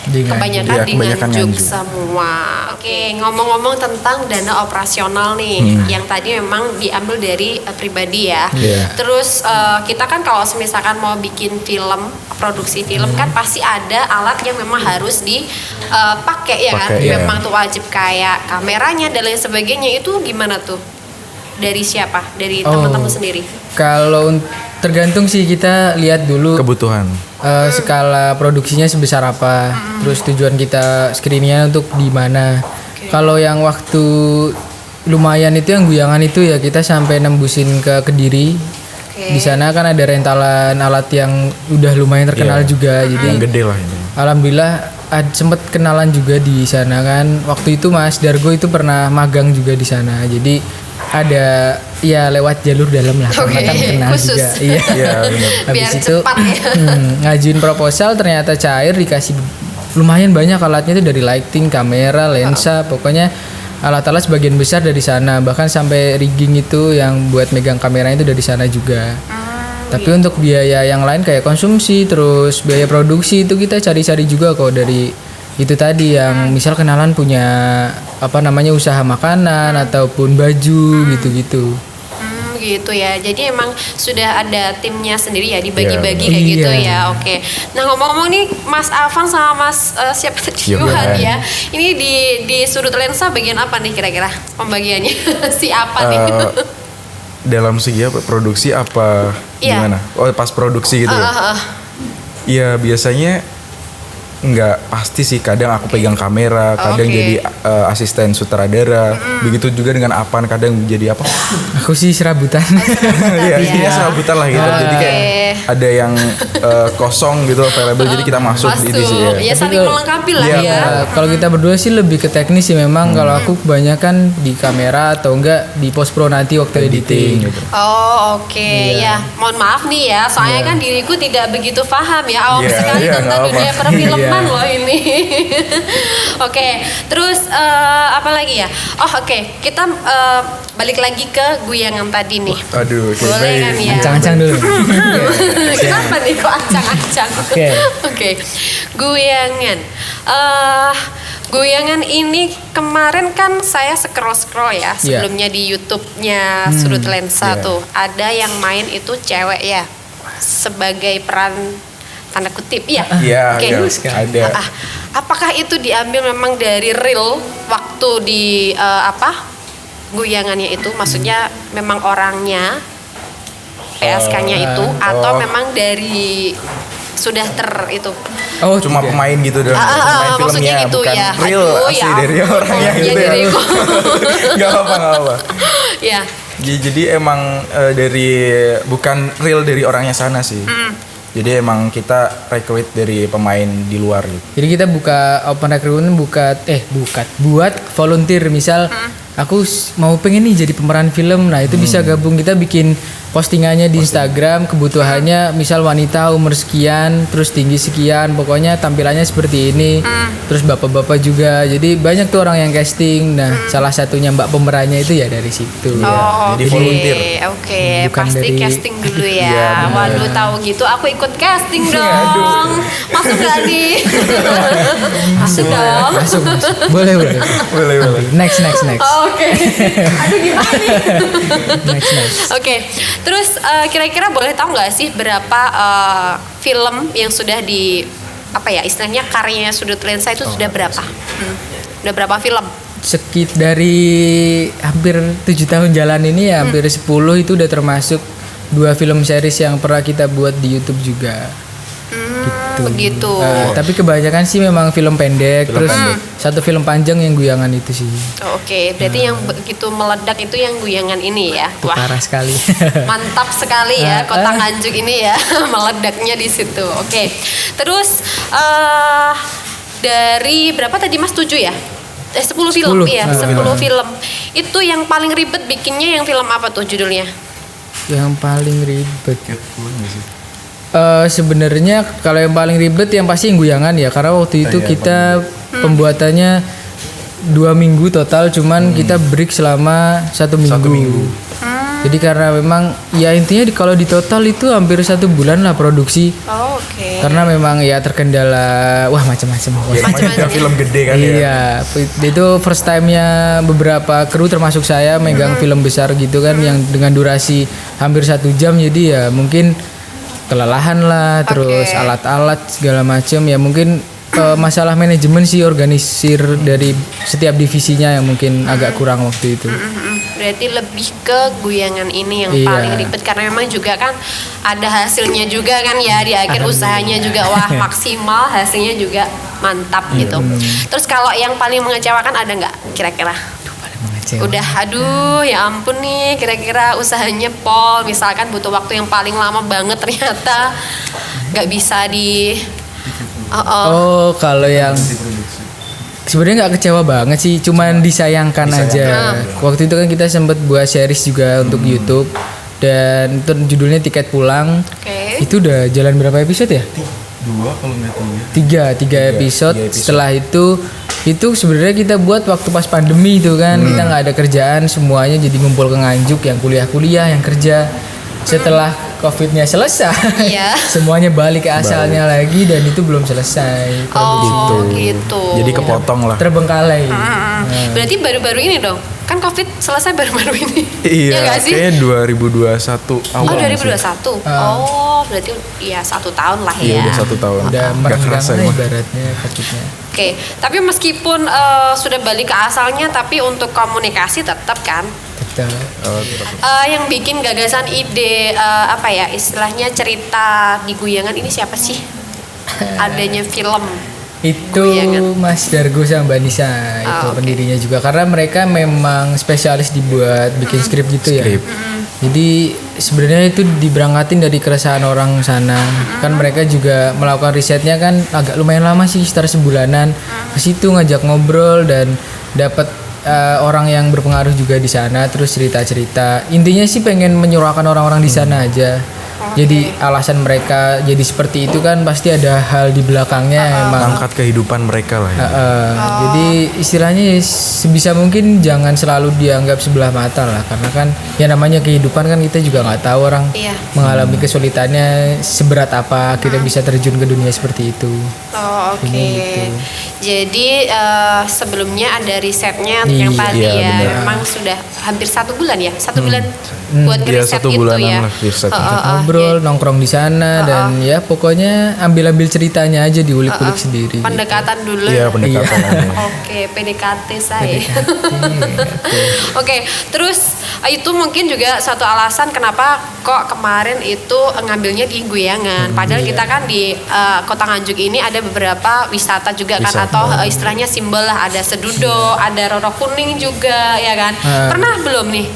[SPEAKER 2] Di Nganjuk.
[SPEAKER 1] kebanyakan
[SPEAKER 3] Iya,
[SPEAKER 1] di
[SPEAKER 3] kebanyakan
[SPEAKER 1] Nganjuk
[SPEAKER 3] Nganjuk.
[SPEAKER 1] semua. Oke, ngomong-ngomong tentang dana operasional nih, yang tadi memang diambil dari pribadi ya.
[SPEAKER 3] Iya.
[SPEAKER 1] Terus kita kan kalau misalkan mau bikin film, produksi film kan pasti ada alat yang memang harus dipakai ya kan.
[SPEAKER 3] Pakai, iya.
[SPEAKER 1] Memang tuh wajib kayak kameranya dan lain sebagainya. Itu gimana tuh? Dari siapa? Dari teman-teman sendiri?
[SPEAKER 2] Kalau tergantung sih kita lihat dulu
[SPEAKER 3] Kebutuhan.
[SPEAKER 2] skala produksinya sebesar apa. Terus tujuan kita screeningnya untuk di mana. Kalau yang waktu lumayan itu yang guyangan itu ya kita sampai nembusin ke Kediri.
[SPEAKER 1] Oke.
[SPEAKER 2] Di sana kan ada rentalan alat yang udah lumayan terkenal
[SPEAKER 3] Iya.
[SPEAKER 2] juga. Jadi
[SPEAKER 3] Yang gede lah ini.
[SPEAKER 2] alhamdulillah sempet kenalan juga di sana kan. Waktu itu Mas Dargo itu pernah magang juga di sana. Jadi ada ya lewat jalur dalam lah karena
[SPEAKER 1] Oke,
[SPEAKER 2] kan kenal
[SPEAKER 1] khusus.
[SPEAKER 2] juga. Iya.
[SPEAKER 3] Iya, benar.
[SPEAKER 2] Habis
[SPEAKER 1] Biar
[SPEAKER 2] itu
[SPEAKER 1] cepat ya.
[SPEAKER 2] ngajuin proposal ternyata cair dikasih lumayan banyak alatnya itu dari lighting, kamera, lensa, pokoknya alat-alat sebagian besar dari sana. Bahkan sampai rigging itu yang buat megang kameranya itu dari sana juga. Tapi untuk biaya yang lain kayak konsumsi terus biaya produksi itu kita cari-cari juga kok dari itu tadi yang misal kenalan punya apa namanya usaha makanan ataupun baju gitu-gitu.
[SPEAKER 1] Gitu ya. Jadi emang sudah ada timnya sendiri ya dibagi-bagi kayak
[SPEAKER 2] Iya.
[SPEAKER 1] gitu ya. Oke. Nah ngomong-ngomong nih Mas Afan sama Mas siapa tadi?
[SPEAKER 3] Yohan.
[SPEAKER 1] Yohan ya. Ini di sudut lensa bagian apa nih kira-kira pembagiannya? Si apa nih?
[SPEAKER 3] Dalam segi apa? Produksi apa?
[SPEAKER 1] Iya.
[SPEAKER 3] Gimana? Oh, pas produksi gitu ya? Iya, biasanya nggak pasti sih. Kadang aku pegang kamera, kadang
[SPEAKER 1] Oke.
[SPEAKER 3] jadi asisten sutradara. Begitu juga dengan Apan, kadang jadi apa?
[SPEAKER 2] Aku sih serabutan.
[SPEAKER 3] Iya,
[SPEAKER 1] ya.
[SPEAKER 3] intinya serabutan lah gitu. Jadi kayak ada yang kosong gitu available, jadi kita masuk di sini ya.
[SPEAKER 1] Ya saling
[SPEAKER 2] Tapi
[SPEAKER 1] melengkapi lah
[SPEAKER 3] Iya,
[SPEAKER 1] ya.
[SPEAKER 2] Kalau kita berdua sih lebih ke teknis sih memang. Kalau aku kebanyakan di kamera atau enggak di post pro nanti waktu editing.
[SPEAKER 3] gitu.
[SPEAKER 1] Oh oke ya, mohon maaf nih ya, soalnya kan diriku tidak begitu paham ya awam
[SPEAKER 3] Iya,
[SPEAKER 1] sekali
[SPEAKER 3] iya,
[SPEAKER 1] tentang
[SPEAKER 3] nggak
[SPEAKER 1] dunia
[SPEAKER 3] apa-apa.
[SPEAKER 1] perfilman aman loh ini. Oke, terus apa lagi ya? Oh oke, kita balik lagi ke guyangan tadi nih.
[SPEAKER 3] Aduh, oke,
[SPEAKER 1] Boleh
[SPEAKER 3] baik.
[SPEAKER 1] kan ya?
[SPEAKER 2] Ancang-ancang dulu.
[SPEAKER 1] Kenapa nih kok ancang-ancang? Oke. Guyangan. Guyangan ini kemarin kan saya scroll ya sebelumnya di YouTube-nya Sudut Lensa tuh. Ada yang main itu cewek ya. Sebagai peran tanda kutip ya.
[SPEAKER 3] Iya,
[SPEAKER 1] Oke.
[SPEAKER 3] ada.
[SPEAKER 1] Apakah itu diambil memang dari real waktu di guyangannya itu? Maksudnya memang orangnya PSK-nya itu atau memang dari sudah itu?
[SPEAKER 2] Oh,
[SPEAKER 3] Cuma
[SPEAKER 2] tidak.
[SPEAKER 3] pemain gitu doang. Pemain
[SPEAKER 1] maksudnya
[SPEAKER 3] filmnya
[SPEAKER 1] gitu
[SPEAKER 3] bukan
[SPEAKER 1] ya.
[SPEAKER 3] real
[SPEAKER 1] Aduh,
[SPEAKER 3] asli
[SPEAKER 1] ya
[SPEAKER 3] dari
[SPEAKER 1] ampun.
[SPEAKER 3] orangnya
[SPEAKER 1] Iya,
[SPEAKER 3] gitu ya.
[SPEAKER 1] diriku.
[SPEAKER 3] Gak apa-apa.
[SPEAKER 1] Ya.
[SPEAKER 3] Jadi emang dari bukan real dari orangnya sana sih. Jadi emang kita recruit dari pemain di luar gitu.
[SPEAKER 2] Jadi kita buka open recruitment buat volunteer, misal aku mau pengen nih jadi pemeran film. Nah, itu bisa gabung, kita bikin postingannya di Instagram, kebutuhannya misal wanita umur sekian, terus tinggi sekian, pokoknya tampilannya seperti ini. Terus bapak-bapak juga. Jadi banyak tuh orang yang casting. Nah, salah satunya Mbak pemerannya itu ya dari situ.
[SPEAKER 1] Oh,
[SPEAKER 3] jadi
[SPEAKER 1] oke.
[SPEAKER 3] volunteer.
[SPEAKER 1] Oke,
[SPEAKER 2] Bukan
[SPEAKER 1] pasti
[SPEAKER 2] dari-
[SPEAKER 1] casting dulu ya.
[SPEAKER 3] Iya, benar.
[SPEAKER 1] Waduh, tahu gitu aku ikut casting dong. Masuk gak nih? Masuk dong.
[SPEAKER 2] Masuk. Boleh.
[SPEAKER 3] Boleh.
[SPEAKER 2] Next.
[SPEAKER 1] Oke. Aduh gimana nih?
[SPEAKER 2] Next.
[SPEAKER 1] Oke. Terus kira-kira boleh tahu nggak sih berapa film yang sudah istilahnya karyanya Sudut Lensa itu sudah berapa? Udah berapa film?
[SPEAKER 2] Dari hampir 7 tahun jalan ini ya, hampir 10 itu udah termasuk 2 film series yang pernah kita buat di YouTube juga.
[SPEAKER 1] Begitu.
[SPEAKER 2] Tapi kebanyakan sih memang film pendek, terus satu film panjang yang guyangan itu sih.
[SPEAKER 1] Oke, berarti yang begitu meledak itu yang guyangan ini ya.
[SPEAKER 2] Itu parah sekali.
[SPEAKER 1] Mantap sekali ya Kota Nganjuk ini ya. Meledaknya di situ. Oke. Terus dari berapa tadi Mas, 7 ya? 10 film
[SPEAKER 2] 10.
[SPEAKER 1] ya, 10 film. Itu yang paling ribet bikinnya yang film apa tuh judulnya?
[SPEAKER 2] Yang paling ribet. Sebenarnya kalau yang paling ribet yang pasti yang guyangan ya, karena waktu itu kita pembuatannya 2 minggu total, cuman kita break selama 1 minggu. Jadi karena memang ya intinya kalau di total itu hampir 1 bulan lah produksi.
[SPEAKER 1] Oh, oke.
[SPEAKER 2] Karena memang ya terkendala macam-macam.
[SPEAKER 3] Ya, namanya juga film gede kan ya.
[SPEAKER 2] Iya, itu first time-nya beberapa kru termasuk saya megang film besar gitu kan, yang dengan durasi hampir 1 jam, jadi ya mungkin kelelahan lah, terus alat-alat segala macam ya, mungkin masalah manajemen sih, organisir dari setiap divisinya yang mungkin agak kurang waktu itu.
[SPEAKER 1] Berarti lebih ke guyangan ini yang
[SPEAKER 2] Iya.
[SPEAKER 1] paling ribet, karena memang juga kan ada hasilnya juga kan ya di akhir, usahanya juga wah maksimal, hasilnya juga mantap gitu. Terus kalau yang paling mengecewakan ada nggak kira-kira?
[SPEAKER 2] Paling mengecewakan.
[SPEAKER 1] Udah aduh ya ampun nih, kira-kira usahanya pol misalkan butuh waktu yang paling lama banget, ternyata nggak bisa di
[SPEAKER 2] Oh, kalau yang sebenarnya nggak kecewa banget sih, cuman disayangkan aja. Waktu itu kan kita sempat buat series juga untuk YouTube, dan itu judulnya Tiket Pulang.
[SPEAKER 1] Oke.
[SPEAKER 2] Itu udah jalan berapa episode ya?
[SPEAKER 3] 2 kalau nggak 3.
[SPEAKER 2] Tiga episode. Setelah itu sebenarnya kita buat waktu pas pandemi itu kan, kita nggak ada kerjaan, semuanya jadi ngumpul ke Nganjuk, yang kuliah yang kerja. Setelah COVID-nya selesai,
[SPEAKER 1] Iya.
[SPEAKER 2] semuanya balik ke asalnya lagi, dan itu belum selesai.
[SPEAKER 1] Oh gitu.
[SPEAKER 3] Jadi kepotong lah.
[SPEAKER 2] Terbengkalai.
[SPEAKER 1] Berarti baru-baru ini dong, kan COVID selesai baru-baru ini.
[SPEAKER 3] Iya,
[SPEAKER 1] nggak sih?
[SPEAKER 3] kayaknya 2021 awal.
[SPEAKER 1] Oh,
[SPEAKER 3] sih.
[SPEAKER 1] 2021. Oh, berarti ya 1 tahun lah
[SPEAKER 3] Iya,
[SPEAKER 1] ya.
[SPEAKER 3] udah 1 tahun.
[SPEAKER 2] Udah
[SPEAKER 3] Nggak
[SPEAKER 2] merenggang
[SPEAKER 3] kerasa
[SPEAKER 2] lah
[SPEAKER 3] emang.
[SPEAKER 2] ibaratnya COVID-nya.
[SPEAKER 1] Oke, tapi meskipun sudah balik ke asalnya, tapi untuk komunikasi tetap kan.
[SPEAKER 2] Betul.
[SPEAKER 1] Yang bikin gagasan ide istilahnya cerita di guyangan ini siapa sih? Adanya film.
[SPEAKER 2] Itu
[SPEAKER 1] Guyangan.
[SPEAKER 2] Mas Dargo sama Mbak Nisa, itu
[SPEAKER 1] oke.
[SPEAKER 2] pendirinya juga, karena mereka memang spesialis dibuat bikin skrip gitu ya.
[SPEAKER 3] Skrip.
[SPEAKER 2] Jadi sebenarnya itu diberangkatin dari keresahan orang sana. Kan mereka juga melakukan risetnya kan agak lumayan lama sih, sekitar sebulanan. Ke situ ngajak ngobrol dan dapat orang yang berpengaruh juga di sana, terus cerita-cerita. Intinya sih pengen menyuarakan orang-orang di sana aja. Jadi alasan mereka jadi seperti itu kan pasti ada hal di belakangnya emang.
[SPEAKER 3] Angkat kehidupan mereka lah ya.
[SPEAKER 2] Jadi istilahnya ya sebisa mungkin jangan selalu dianggap sebelah mata lah, karena kan ya namanya kehidupan kan kita juga nggak tahu orang
[SPEAKER 1] Iya.
[SPEAKER 2] mengalami kesulitannya seberat apa kita bisa terjun ke dunia seperti itu.
[SPEAKER 1] Oh, oke.
[SPEAKER 2] Ini gitu.
[SPEAKER 1] Jadi sebelumnya ada risetnya yang tadi
[SPEAKER 3] Iya,
[SPEAKER 1] ya.
[SPEAKER 3] benar.
[SPEAKER 1] Memang sudah hampir 1 bulan ya, 1 bulan buat
[SPEAKER 3] Iya,
[SPEAKER 1] riset
[SPEAKER 3] 1
[SPEAKER 1] itu
[SPEAKER 3] bulanan
[SPEAKER 1] ya.
[SPEAKER 3] lah riset.
[SPEAKER 2] Ngobrol, nongkrong di sana dan ya pokoknya ambil ceritanya aja diulik-ulik sendiri.
[SPEAKER 1] Pendekatan dulu.
[SPEAKER 3] Iya, pendekatan.
[SPEAKER 1] Oke, PDKT saya. Oke, terus itu mungkin juga satu alasan kenapa kok kemarin itu ngambilnya di Guyangan. Padahal kita kan di Kota Nganjuk ini ada beberapa wisata juga kan,
[SPEAKER 3] Wisata.
[SPEAKER 1] atau istilahnya simbol lah, ada Sedudo, ada Roro Kuning juga ya kan. Pernah belum nih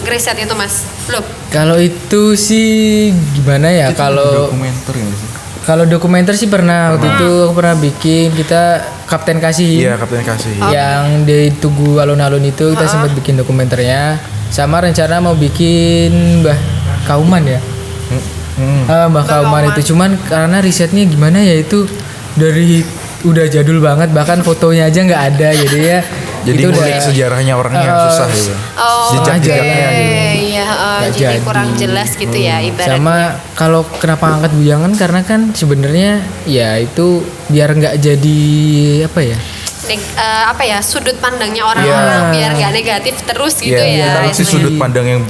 [SPEAKER 1] riset itu Mas? Belum.
[SPEAKER 2] Kalau itu sih gimana ya? Kalau
[SPEAKER 3] Dokumenter ya sih.
[SPEAKER 2] kalau dokumenter sih pernah waktu itu aku pernah bikin, kita Kapten Kasih.
[SPEAKER 3] Iya, Kapten Kasih.
[SPEAKER 2] Yang di Tugu Alun-Alun itu kita sempat bikin dokumenternya, sama rencana mau bikin Mbah Kauman ya. Mbah Kauman itu cuman karena risetnya gimana ya, itu dari udah jadul banget, bahkan fotonya aja nggak ada, jadi ya
[SPEAKER 3] Jadi
[SPEAKER 2] itu
[SPEAKER 3] ngulik sejarahnya orangnya susah gitu.
[SPEAKER 1] Oh,
[SPEAKER 3] Jejak-jejaknya
[SPEAKER 1] oke.
[SPEAKER 3] gitu.
[SPEAKER 1] Iya,
[SPEAKER 2] nggak
[SPEAKER 1] jadi kurang jelas gitu ya ibaratnya.
[SPEAKER 2] sama kalau kenapa angkat Guyangan karena kan sebenarnya ya itu biar nggak jadi apa ya,
[SPEAKER 1] apa ya, sudut pandangnya orang-orang biar nggak negatif terus gitu
[SPEAKER 3] Iya,
[SPEAKER 1] ya.
[SPEAKER 3] taruh sih
[SPEAKER 1] istilahnya.
[SPEAKER 3] sudut pandang yang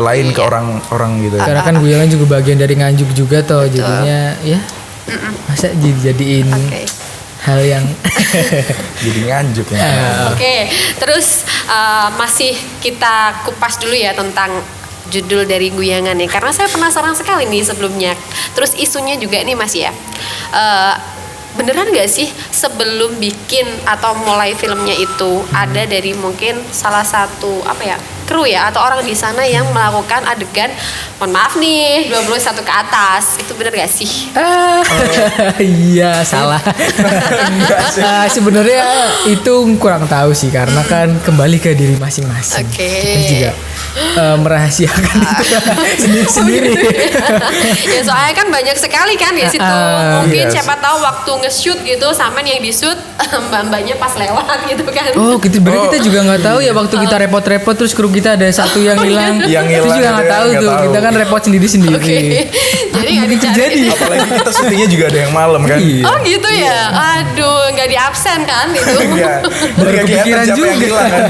[SPEAKER 3] lain ke orang-orang gitu.
[SPEAKER 2] karena kan Guyangan juga bagian dari Nganjuk juga toh, jadinya ya masa dijadiin
[SPEAKER 1] Oke.
[SPEAKER 2] hal yang
[SPEAKER 3] Jadi Nganjuk ya.
[SPEAKER 1] Oke, terus masih kita kupas dulu ya tentang judul dari Guyangan ya, karena saya penasaran sekali nih sebelumnya. Terus isunya juga nih Mas ya, beneran nggak sih sebelum bikin atau mulai filmnya itu ada dari mungkin salah satu apa ya, kru ya atau orang di sana yang melakukan adegan, mohon maaf nih 21 ke atas, itu bener gak sih?
[SPEAKER 2] iya salah. Sebenarnya itu kurang tahu sih, karena kan kembali ke diri masing-masing.
[SPEAKER 1] Oke.
[SPEAKER 2] Kita juga merahasiakan itu sendiri-sendiri.
[SPEAKER 1] Ya soalnya kan banyak sekali kan di situ. Mungkin
[SPEAKER 3] Yes.
[SPEAKER 1] siapa tahu waktu nge-shoot gitu sama yang di-shoot mbak-mbaknya pas lewat gitu kan.
[SPEAKER 2] Oh gitu, berarti kita juga nggak tahu ya waktu kita repot-repot terus kru kita ada satu yang hilang.
[SPEAKER 3] Yang
[SPEAKER 2] Itu
[SPEAKER 3] hilang
[SPEAKER 2] juga
[SPEAKER 3] ada
[SPEAKER 2] nggak
[SPEAKER 3] yang
[SPEAKER 2] tahu
[SPEAKER 3] nggak
[SPEAKER 2] tuh,
[SPEAKER 3] tahu.
[SPEAKER 2] kita kan repot sendiri-sendiri.
[SPEAKER 1] Oke. Jadi nggak
[SPEAKER 2] Mungkin
[SPEAKER 1] dicari.
[SPEAKER 2] terjadi.
[SPEAKER 3] Apalagi kita syutingnya juga ada yang malam kan.
[SPEAKER 2] Iya.
[SPEAKER 1] Oh gitu ya. Aduh, nggak di absen kan itu.
[SPEAKER 3] Iya.
[SPEAKER 2] Baru
[SPEAKER 3] Nggak kelihatan
[SPEAKER 2] kepikiran
[SPEAKER 3] siapa yang
[SPEAKER 2] juga.
[SPEAKER 3] hilang kan.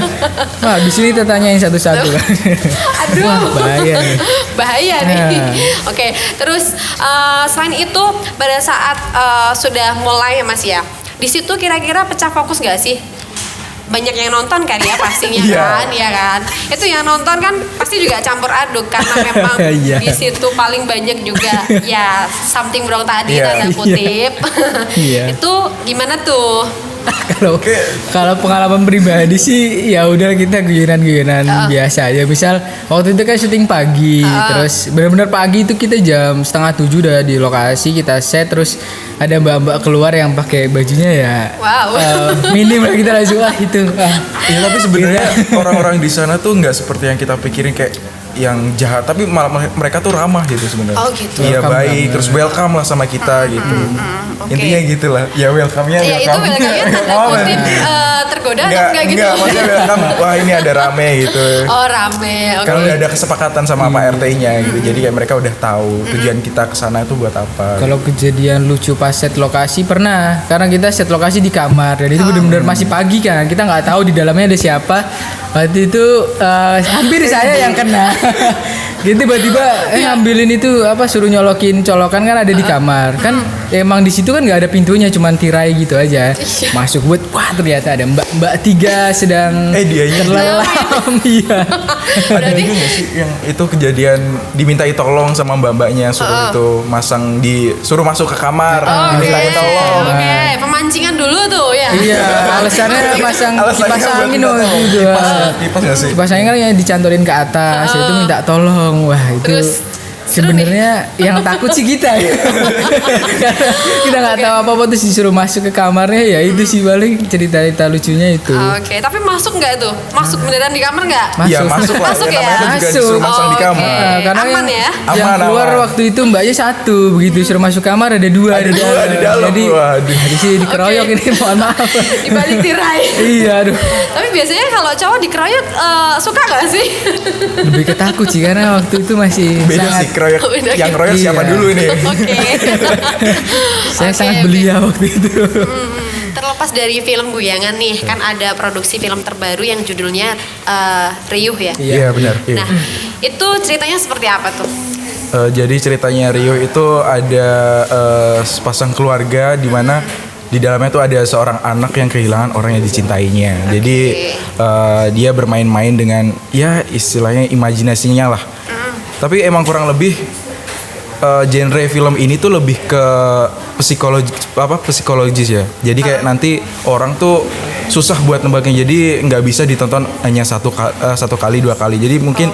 [SPEAKER 2] Wah di sini kita tanyain satu-satu kan.
[SPEAKER 1] Aduh.
[SPEAKER 2] Wah bahaya nih.
[SPEAKER 1] Bahaya nih.
[SPEAKER 2] Nah.
[SPEAKER 1] Oke, terus selain itu pada saat sudah mulai ya Mas ya, di situ kira-kira pecah fokus nggak sih? Banyak yang nonton kan ya pastinya
[SPEAKER 3] Iya.
[SPEAKER 1] kan, ya kan. Itu yang nonton kan pasti juga campur aduk karena memang
[SPEAKER 2] Iya.
[SPEAKER 1] di situ paling banyak juga ya something wrong tadi
[SPEAKER 3] Iya.
[SPEAKER 1] tanda kutip.
[SPEAKER 2] Iya.
[SPEAKER 1] Itu gimana tuh?
[SPEAKER 2] Kalau kalau pengalaman pribadi sih ya udah kita guyonan-guyonan biasa aja. Misal waktu itu kan syuting pagi, terus benar-benar pagi itu kita jam 6:30 udah di lokasi, kita set, terus ada mbak-mbak keluar yang pakai bajunya ya
[SPEAKER 1] Wow.
[SPEAKER 2] minim lah, kita langsung itu.
[SPEAKER 3] Ya tapi sebenarnya orang-orang di sana tuh nggak seperti yang kita pikirin kayak yang jahat, tapi malah mereka tuh ramah gitu sebenarnya.
[SPEAKER 1] Oh, gitu.
[SPEAKER 3] Iya,
[SPEAKER 2] Welcome
[SPEAKER 3] baik,
[SPEAKER 2] banget.
[SPEAKER 3] terus welcome lah sama kita gitu.
[SPEAKER 1] oke.
[SPEAKER 3] Intinya gitulah. Ya welcome-nya
[SPEAKER 1] Ya itu
[SPEAKER 3] welcome.
[SPEAKER 1] welcome-nya tanda
[SPEAKER 3] Oh,
[SPEAKER 1] kutip tergoda atau enggak gitu?
[SPEAKER 3] Enggak, maksudnya welcome. Wah, ini ada rame gitu.
[SPEAKER 1] Oh rame, oke.
[SPEAKER 3] Kan udah ada kesepakatan sama Pak RT-nya gitu. Jadi kayak mereka udah tahu tujuan kita ke sana itu buat apa.
[SPEAKER 2] Kalau kejadian lucu pas set lokasi pernah, karena kita set lokasi di kamar dan itu benar-benar masih pagi kan, kita nggak tahu di dalamnya ada siapa. Waktu itu hampir saya yang kena. Gitu tiba-tiba ngambilin itu apa, suruh nyolokin colokan kan ada di kamar kan, emang di situ kan nggak ada pintunya, cuman tirai gitu aja. Masuk buat, wah ternyata ada mbak-mbak 3 sedang
[SPEAKER 3] Dianya
[SPEAKER 2] terlelam. Iya.
[SPEAKER 3] ada juga nggak sih yang itu kejadian dimintai tolong sama mbak-mbaknya, suruh itu disuruh masuk ke kamar, dimintai tolong.
[SPEAKER 1] Oke, pemancingan dulu tuh ya.
[SPEAKER 2] Iya, alasannya pasang kipas
[SPEAKER 3] buat
[SPEAKER 2] angin
[SPEAKER 3] minta
[SPEAKER 2] waktu
[SPEAKER 3] tolong.
[SPEAKER 2] itu.
[SPEAKER 3] Kipas nggak sih?
[SPEAKER 2] Kipas angin kan yang dicantolin ke atas, itu minta tolong. Wah, itu
[SPEAKER 1] Terus?
[SPEAKER 2] Sebenarnya yang takut sih kita ya. Karena kita nggak tahu apa-apa terus disuruh masuk ke kamarnya, ya itu sih paling cerita-cerita lucunya itu.
[SPEAKER 1] Oke, tapi masuk nggak tuh? Masuk beneran di kamar nggak?
[SPEAKER 3] Iya masuk lah.
[SPEAKER 1] Masuk ya?
[SPEAKER 3] Namanya juga
[SPEAKER 2] Masuk.
[SPEAKER 3] disuruh masang di kamar.
[SPEAKER 1] Oke.
[SPEAKER 2] Karena
[SPEAKER 1] Aman ya?
[SPEAKER 2] yang
[SPEAKER 3] Aman,
[SPEAKER 2] keluar
[SPEAKER 3] aman.
[SPEAKER 2] waktu itu mbaknya satu, begitu suruh masuk kamar ada dua
[SPEAKER 3] Ada dua di dalam.
[SPEAKER 2] Jadi
[SPEAKER 3] Waduh.
[SPEAKER 2] di sini dikeroyok ini, mohon maaf.
[SPEAKER 1] Di balik tirai.
[SPEAKER 2] Iya, aduh.
[SPEAKER 1] Tapi biasanya kalau cowok dikeroyok suka gak sih?
[SPEAKER 2] Lebih ketakut sih karena waktu itu masih
[SPEAKER 3] Beda
[SPEAKER 2] sangat
[SPEAKER 3] sih keroyok.
[SPEAKER 1] Oh, beda
[SPEAKER 3] Yang
[SPEAKER 1] gitu.
[SPEAKER 3] keroyok siapa
[SPEAKER 2] Iya.
[SPEAKER 3] dulu ini?
[SPEAKER 1] Oke.
[SPEAKER 2] saya
[SPEAKER 1] Oke,
[SPEAKER 2] sangat
[SPEAKER 1] oke.
[SPEAKER 2] belia waktu itu.
[SPEAKER 1] Terlepas dari film Guyangan nih, kan ada produksi film terbaru yang judulnya Riuh ya.
[SPEAKER 3] Iya benar. Iya.
[SPEAKER 1] Nah, itu ceritanya seperti apa tuh?
[SPEAKER 3] Jadi ceritanya Rio itu ada sepasang keluarga di mana di dalamnya tuh ada seorang anak yang kehilangan orang yang dicintainya. Jadi dia bermain-main dengan ya istilahnya imajinasinya lah. Tapi emang kurang lebih genre film ini tuh lebih ke psikologis ya. Jadi kayak nanti orang tuh susah buat nebaknya. Jadi nggak bisa ditonton hanya satu kali dua kali. Jadi mungkin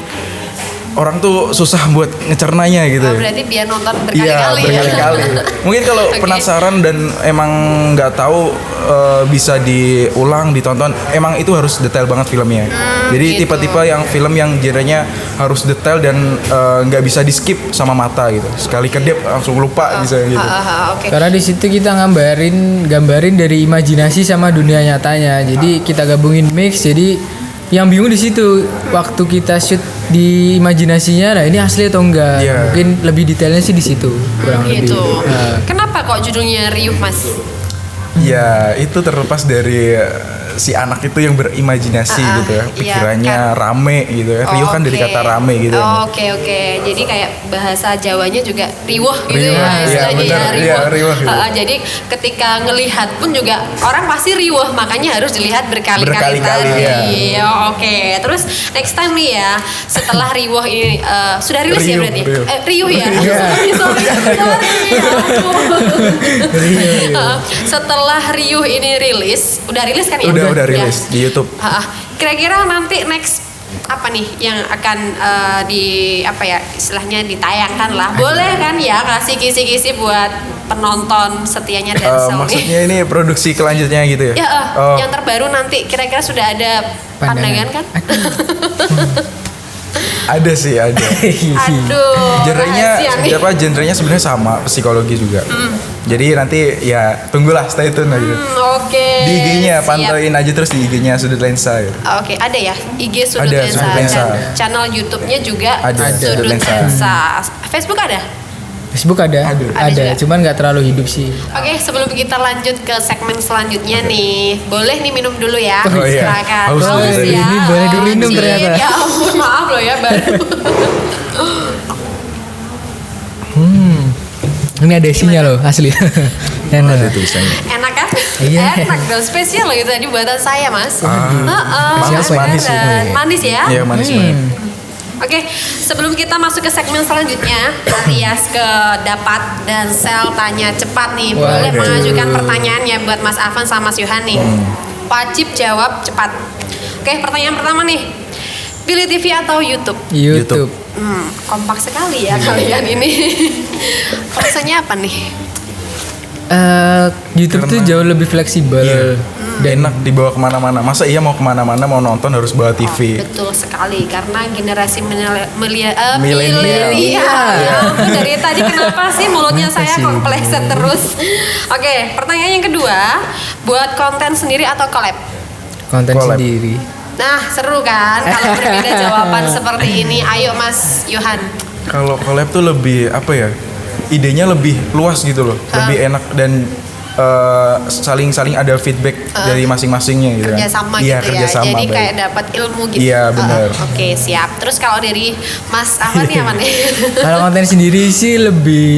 [SPEAKER 3] orang tuh susah buat ngecernanya gitu.
[SPEAKER 1] Oh, berarti biar nonton
[SPEAKER 3] Iya,
[SPEAKER 1] berkali-kali ya.
[SPEAKER 3] berkali-kali. Mungkin kalau
[SPEAKER 1] Oke.
[SPEAKER 3] penasaran dan emang nggak tahu bisa diulang, ditonton. Emang itu harus detail banget filmnya. Jadi
[SPEAKER 1] gitu.
[SPEAKER 3] tipe-tipe yang film yang genrenya harus detail dan nggak bisa di skip sama mata gitu. Sekali kedip langsung lupa bisa gitu.
[SPEAKER 1] Oke.
[SPEAKER 2] Karena di situ kita gambarin dari imajinasi sama dunia nyatanya. Jadi kita gabungin mix. Jadi yang bingung di situ waktu kita shoot di imajinasinya, nah ini asli atau enggak?
[SPEAKER 3] Iya.
[SPEAKER 2] Mungkin lebih detailnya sih di situ kurang
[SPEAKER 1] Gitu.
[SPEAKER 2] lebih. Nah,
[SPEAKER 1] Kenapa kok judulnya Riuh, Mas?
[SPEAKER 3] Ya itu terlepas dari si anak itu yang berimajinasi gitu ya.
[SPEAKER 1] iya,
[SPEAKER 3] Pikirannya rame gitu ya. Rio kan dari
[SPEAKER 1] Oke.
[SPEAKER 3] kata rame gitu ya.
[SPEAKER 1] Oke. Jadi kayak bahasa Jawanya juga riwah gitu
[SPEAKER 3] Riwah,
[SPEAKER 1] ya
[SPEAKER 3] iya,
[SPEAKER 1] istilahnya
[SPEAKER 3] benar.
[SPEAKER 1] ya,
[SPEAKER 3] Iya, riwah gitu.
[SPEAKER 1] Jadi ketika ngelihat pun juga orang pasti riwah, makanya harus dilihat berkali-kali
[SPEAKER 3] Berkali-kali,
[SPEAKER 1] tadi.
[SPEAKER 3] iya.
[SPEAKER 1] Oke. Terus next time nih ya, setelah riwah ini sudah rilis ya
[SPEAKER 3] Riuh,
[SPEAKER 1] berarti?
[SPEAKER 3] riuh.
[SPEAKER 1] Riuh ya.
[SPEAKER 2] Iya.
[SPEAKER 1] Sorry. Setelah riuh ini rilis, udah rilis kan ya?
[SPEAKER 3] Udah
[SPEAKER 1] Ya.
[SPEAKER 3] rilis di YouTube.
[SPEAKER 1] Kira-kira nanti next apa nih yang akan istilahnya ditayangkan lah, boleh kan ya, kasih kisi-kisi buat penonton setianya dan Sel nih.
[SPEAKER 3] Maksudnya ini produksi kelanjutnya gitu ya?
[SPEAKER 1] Ya,
[SPEAKER 3] Oh.
[SPEAKER 1] yang terbaru nanti kira-kira sudah ada pandangan kan?
[SPEAKER 3] Ada sih, ada.
[SPEAKER 1] Aduh.
[SPEAKER 3] Genrenya
[SPEAKER 1] rahasia nih.
[SPEAKER 3] genrenya sebenarnya sama, psikologi juga. Jadi nanti ya tunggulah, stay tune aja.
[SPEAKER 1] Oke.
[SPEAKER 3] Di IG-nya
[SPEAKER 1] siap.
[SPEAKER 3] pantauin aja terus di IG-nya Sudut Lensa ya.
[SPEAKER 1] Oke, ada ya IG Sudut
[SPEAKER 3] Ada,
[SPEAKER 1] Lensa,
[SPEAKER 3] Sudut Lensa.
[SPEAKER 1] dan channel YouTube-nya juga
[SPEAKER 3] Ada,
[SPEAKER 1] Sudut
[SPEAKER 3] Sudut Lensa.
[SPEAKER 1] Lensa. Facebook ada?
[SPEAKER 2] Facebook ada,
[SPEAKER 1] Ada juga.
[SPEAKER 2] cuman nggak terlalu hidup sih.
[SPEAKER 1] Oke, sebelum kita lanjut ke segmen selanjutnya nih, boleh nih minum dulu ya.
[SPEAKER 3] Oh iya.
[SPEAKER 1] Silakan.
[SPEAKER 3] Haus
[SPEAKER 1] Haus
[SPEAKER 3] juga.
[SPEAKER 1] ya.
[SPEAKER 2] Ini boleh
[SPEAKER 1] Oh,
[SPEAKER 2] diminum
[SPEAKER 1] Cid.
[SPEAKER 2] ternyata.
[SPEAKER 1] Ya ampun, maaf loh ya baru.
[SPEAKER 2] Ini ada isinya loh asli. Enak.
[SPEAKER 3] Ada tulisannya.
[SPEAKER 1] Enak kan?
[SPEAKER 2] Iya.
[SPEAKER 1] Enak dong, spesial loh itu tadi buatan saya, Mas.
[SPEAKER 3] Manis sih.
[SPEAKER 1] Manis ya?
[SPEAKER 3] Iya, manis banget.
[SPEAKER 1] Oke, sebelum kita masuk ke segmen selanjutnya, Rias ke Dapat dan Sel tanya cepat nih. Boleh
[SPEAKER 2] Waduh.
[SPEAKER 1] mengajukan pertanyaannya buat Mas Afan sama Mas Yohan nih. Wajib jawab cepat. Oke, pertanyaan pertama nih. Pilih TV atau YouTube?
[SPEAKER 2] YouTube.
[SPEAKER 1] Kompak sekali ya kalian ini. Rasanya apa nih?
[SPEAKER 2] YouTube tuh jauh lebih fleksibel.
[SPEAKER 3] Iya. Dan enak dibawa kemana-mana. Masa iya mau kemana-mana mau nonton harus bawa TV?
[SPEAKER 1] Betul sekali, karena generasi milenial.
[SPEAKER 3] Milenial.
[SPEAKER 1] Ya ampun, dari tadi kenapa sih mulutnya saya kok pleset terus? Oke, pertanyaan yang kedua, buat konten sendiri atau collab?
[SPEAKER 2] Konten
[SPEAKER 3] Collab.
[SPEAKER 2] sendiri.
[SPEAKER 1] Nah, seru kan kalau berbeda jawaban seperti ini. Ayo Mas Yohan.
[SPEAKER 3] Kalau collab tuh lebih apa ya? Idenya lebih luas gitu loh. Lebih enak dan saling ada feedback dari masing-masingnya gitu kan.
[SPEAKER 1] Kerjasama
[SPEAKER 3] Iya,
[SPEAKER 1] gitu ya.
[SPEAKER 3] kerjasama,
[SPEAKER 1] Jadi
[SPEAKER 3] baik.
[SPEAKER 1] kayak dapat ilmu gitu.
[SPEAKER 3] Iya, benar.
[SPEAKER 1] Oke, siap. Terus kalau dari Mas apa nih apa nih?
[SPEAKER 2] Kalau konten sendiri sih lebih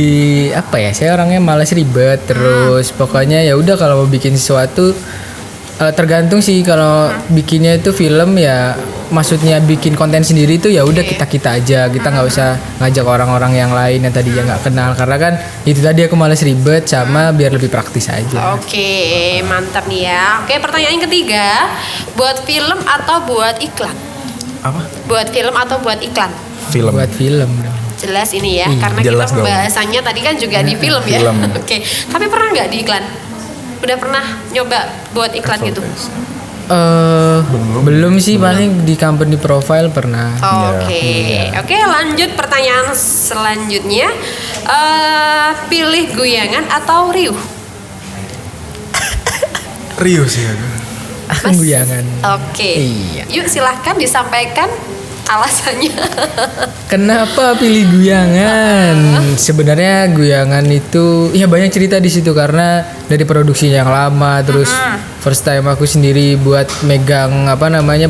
[SPEAKER 2] apa ya? Saya orangnya malas ribet terus pokoknya ya udah kalau mau bikin sesuatu tergantung sih kalau bikinnya itu film ya maksudnya bikin konten sendiri itu ya udah kita aja kita nggak usah ngajak orang-orang yang lain yang tadinya nggak kenal karena kan itu tadi aku malas ribet sama biar lebih praktis aja.
[SPEAKER 1] Oke, mantap nih ya. Oke, pertanyaan yang ketiga, buat film atau buat iklan?
[SPEAKER 3] Apa?
[SPEAKER 1] Buat film atau buat iklan?
[SPEAKER 3] Film.
[SPEAKER 2] Buat film dong.
[SPEAKER 1] jelas ini ya,
[SPEAKER 2] Iya,
[SPEAKER 1] karena kita
[SPEAKER 3] jelas dong.
[SPEAKER 1] pembahasannya tadi kan juga di film ya.
[SPEAKER 3] Film.
[SPEAKER 1] Oke, tapi pernah nggak di iklan? Udah pernah nyoba buat iklan gitu?
[SPEAKER 2] Belum sih, paling di company profile pernah.
[SPEAKER 1] Oke, oke, lanjut pertanyaan selanjutnya. Pilih guyangan atau riuh?
[SPEAKER 3] Rio sih aku.
[SPEAKER 2] Aku guyangan.
[SPEAKER 1] Oke,
[SPEAKER 2] Iya.
[SPEAKER 1] yuk silahkan disampaikan alasannya.
[SPEAKER 2] Kenapa pilih guyangan? Sebenarnya guyangan itu ya banyak cerita di situ, karena dari produksi yang lama, terus first time aku sendiri buat megang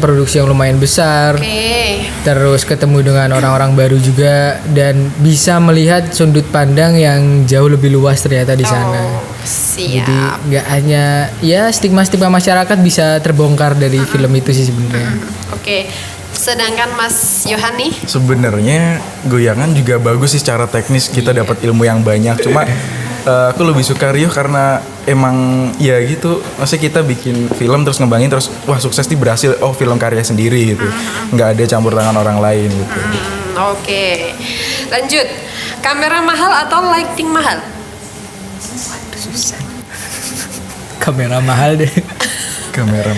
[SPEAKER 2] produksi yang lumayan besar.
[SPEAKER 1] Oke,
[SPEAKER 2] Terus ketemu dengan orang-orang baru juga, dan bisa melihat sudut pandang yang jauh lebih luas ternyata di sana.
[SPEAKER 1] siap.
[SPEAKER 2] Jadi nggak hanya ya stigma-stigma masyarakat bisa terbongkar dari film itu sih sebenarnya.
[SPEAKER 1] Oke, sedangkan Mas Yohan nih,
[SPEAKER 3] Sebenarnya goyangan juga bagus sih secara teknis, kita dapat ilmu yang banyak. Cuma aku lebih suka Rio karena emang ya gitu, maksudnya kita bikin film terus ngembangin terus wah sukses nih, berhasil, oh film karya sendiri gitu, nggak ada campur tangan orang lain gitu.
[SPEAKER 1] oke. Lanjut, kamera mahal atau lighting mahal?
[SPEAKER 2] Kamera mahal deh.
[SPEAKER 3] Kamera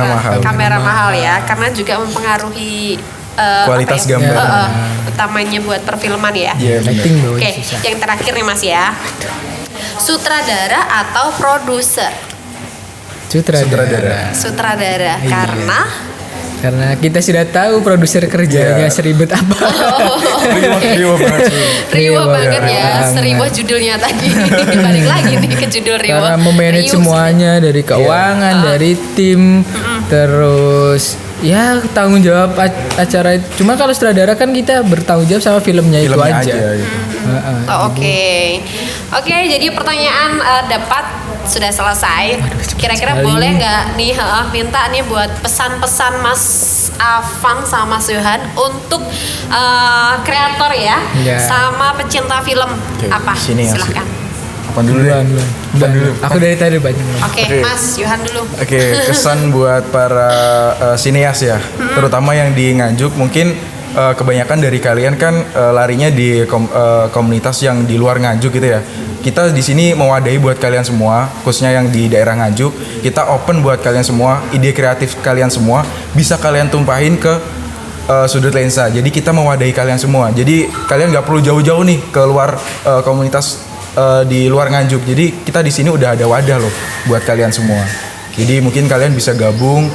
[SPEAKER 3] mahal.
[SPEAKER 1] Kamera mahal ya, karena juga mempengaruhi
[SPEAKER 3] Kualitas
[SPEAKER 1] apa ya?
[SPEAKER 3] gambar.
[SPEAKER 1] Utamanya buat perfilman ya.
[SPEAKER 3] Iya, benar.
[SPEAKER 2] Lighting bro,
[SPEAKER 1] Oke,
[SPEAKER 2] susah.
[SPEAKER 1] yang terakhir nih Mas ya. Sutradara atau produser?
[SPEAKER 2] Sutradara.
[SPEAKER 1] Sutradara, karena
[SPEAKER 2] Karena kita sudah tahu produser kerjanya
[SPEAKER 3] Iya.
[SPEAKER 2] seribet apa.
[SPEAKER 3] Rio banget sih.
[SPEAKER 1] riuh banget ya,
[SPEAKER 2] banget.
[SPEAKER 1] seriuh judulnya tadi. Balik lagi nih ke judul riuh.
[SPEAKER 2] Karena memanage
[SPEAKER 1] Riuh
[SPEAKER 2] semuanya dari keuangan, dari tim, terus ya tanggung jawab acara. Cuma kalau sutradara kan kita bertanggung jawab sama filmnya itu
[SPEAKER 3] Filmnya
[SPEAKER 2] aja.
[SPEAKER 3] aja gitu.
[SPEAKER 2] Heeh.
[SPEAKER 1] Oke, jadi pertanyaan dapat sudah selesai. Kira-kira
[SPEAKER 2] sekali.
[SPEAKER 1] boleh nggak nih minta nih buat pesan-pesan Mas Afan sama Mas Yohan untuk kreator ya,
[SPEAKER 2] Ya.
[SPEAKER 1] sama pecinta film apa?
[SPEAKER 3] sini ya,
[SPEAKER 1] Silahkan.
[SPEAKER 3] Apa dulu deh?
[SPEAKER 2] Duluan.
[SPEAKER 3] dulu.
[SPEAKER 2] Aku dari tadi banyak.
[SPEAKER 1] Oke,
[SPEAKER 3] Oke.
[SPEAKER 1] Mas Yohan dulu.
[SPEAKER 3] Oke, kesan buat para sineas ya, terutama yang di Nganjuk. Mungkin kebanyakan dari kalian kan larinya di komunitas yang di luar Nganjuk gitu ya. Kita di sini mewadahi buat kalian semua, khususnya yang di daerah Nganjuk. Kita open buat kalian semua, ide kreatif kalian semua bisa kalian tumpahin ke sudut lensa. Jadi kita mewadahi kalian semua. Jadi kalian nggak perlu jauh-jauh nih ke luar komunitas di luar Nganjuk. Jadi kita di sini udah ada wadah loh buat kalian semua. Jadi mungkin kalian bisa gabung,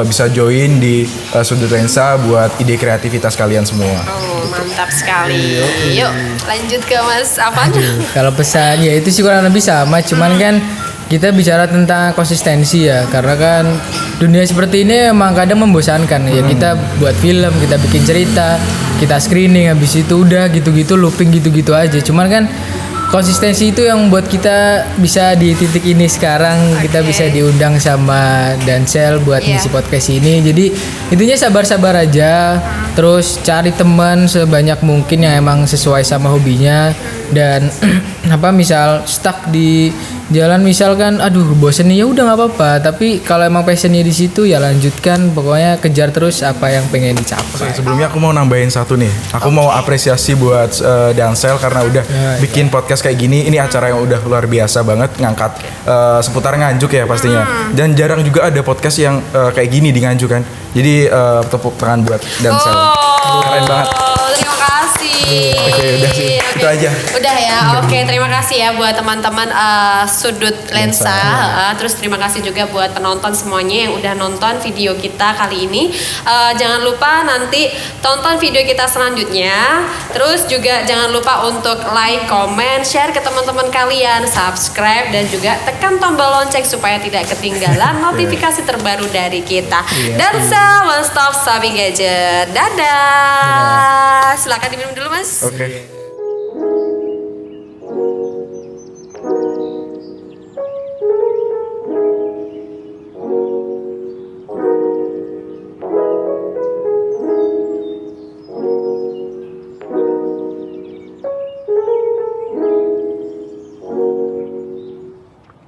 [SPEAKER 3] bisa join di sudut lensa buat ide kreativitas kalian semua.
[SPEAKER 1] Oh, mantap sekali. Yuk, lanjut ke Mas Afan.
[SPEAKER 2] Kalau pesan ya itu sih kurang lebih sama, cuman kan kita bicara tentang konsistensi ya, karena kan dunia seperti ini emang kadang membosankan ya. Kita buat film, kita bikin cerita, kita screening, habis itu udah gitu-gitu looping gitu-gitu aja. Cuman kan konsistensi itu yang buat kita bisa di titik ini sekarang. Kita bisa diundang sama Dansel buat
[SPEAKER 1] Iya.
[SPEAKER 2] ngisi podcast ini. Jadi intinya sabar-sabar aja, terus cari teman sebanyak mungkin yang emang sesuai sama hobinya. Dan misal stuck di jalan misalkan aduh bosen nih, ya udah nggak apa-apa, tapi kalau emang passionnya di situ ya lanjutkan, pokoknya kejar terus apa yang pengen dicapai.
[SPEAKER 3] Sebelumnya aku mau nambahin satu nih. Aku mau apresiasi buat Dansel karena udah bikin podcast kayak gini. Ini acara yang udah luar biasa banget, ngangkat seputar Nganjuk ya pastinya. Dan jarang juga ada podcast yang kayak gini di Nganjuk kan. Jadi tepuk tangan buat Dansel. Keren banget.
[SPEAKER 1] Terima kasih.
[SPEAKER 3] Oke, udah sih. Itu aja.
[SPEAKER 1] Udah ya. Oke, terima kasih ya buat teman-teman sudut lensa. Terus terima kasih juga buat penonton semuanya yang udah nonton video kita kali ini. Jangan lupa nanti tonton video kita selanjutnya. Terus juga jangan lupa untuk like, comment, share ke teman-teman kalian, subscribe dan juga tekan tombol lonceng supaya tidak ketinggalan notifikasi terbaru dari kita. Dansel One Stop Sabi Gadget. Dadah. Silakan diminum dulu, Mas.
[SPEAKER 3] Oke.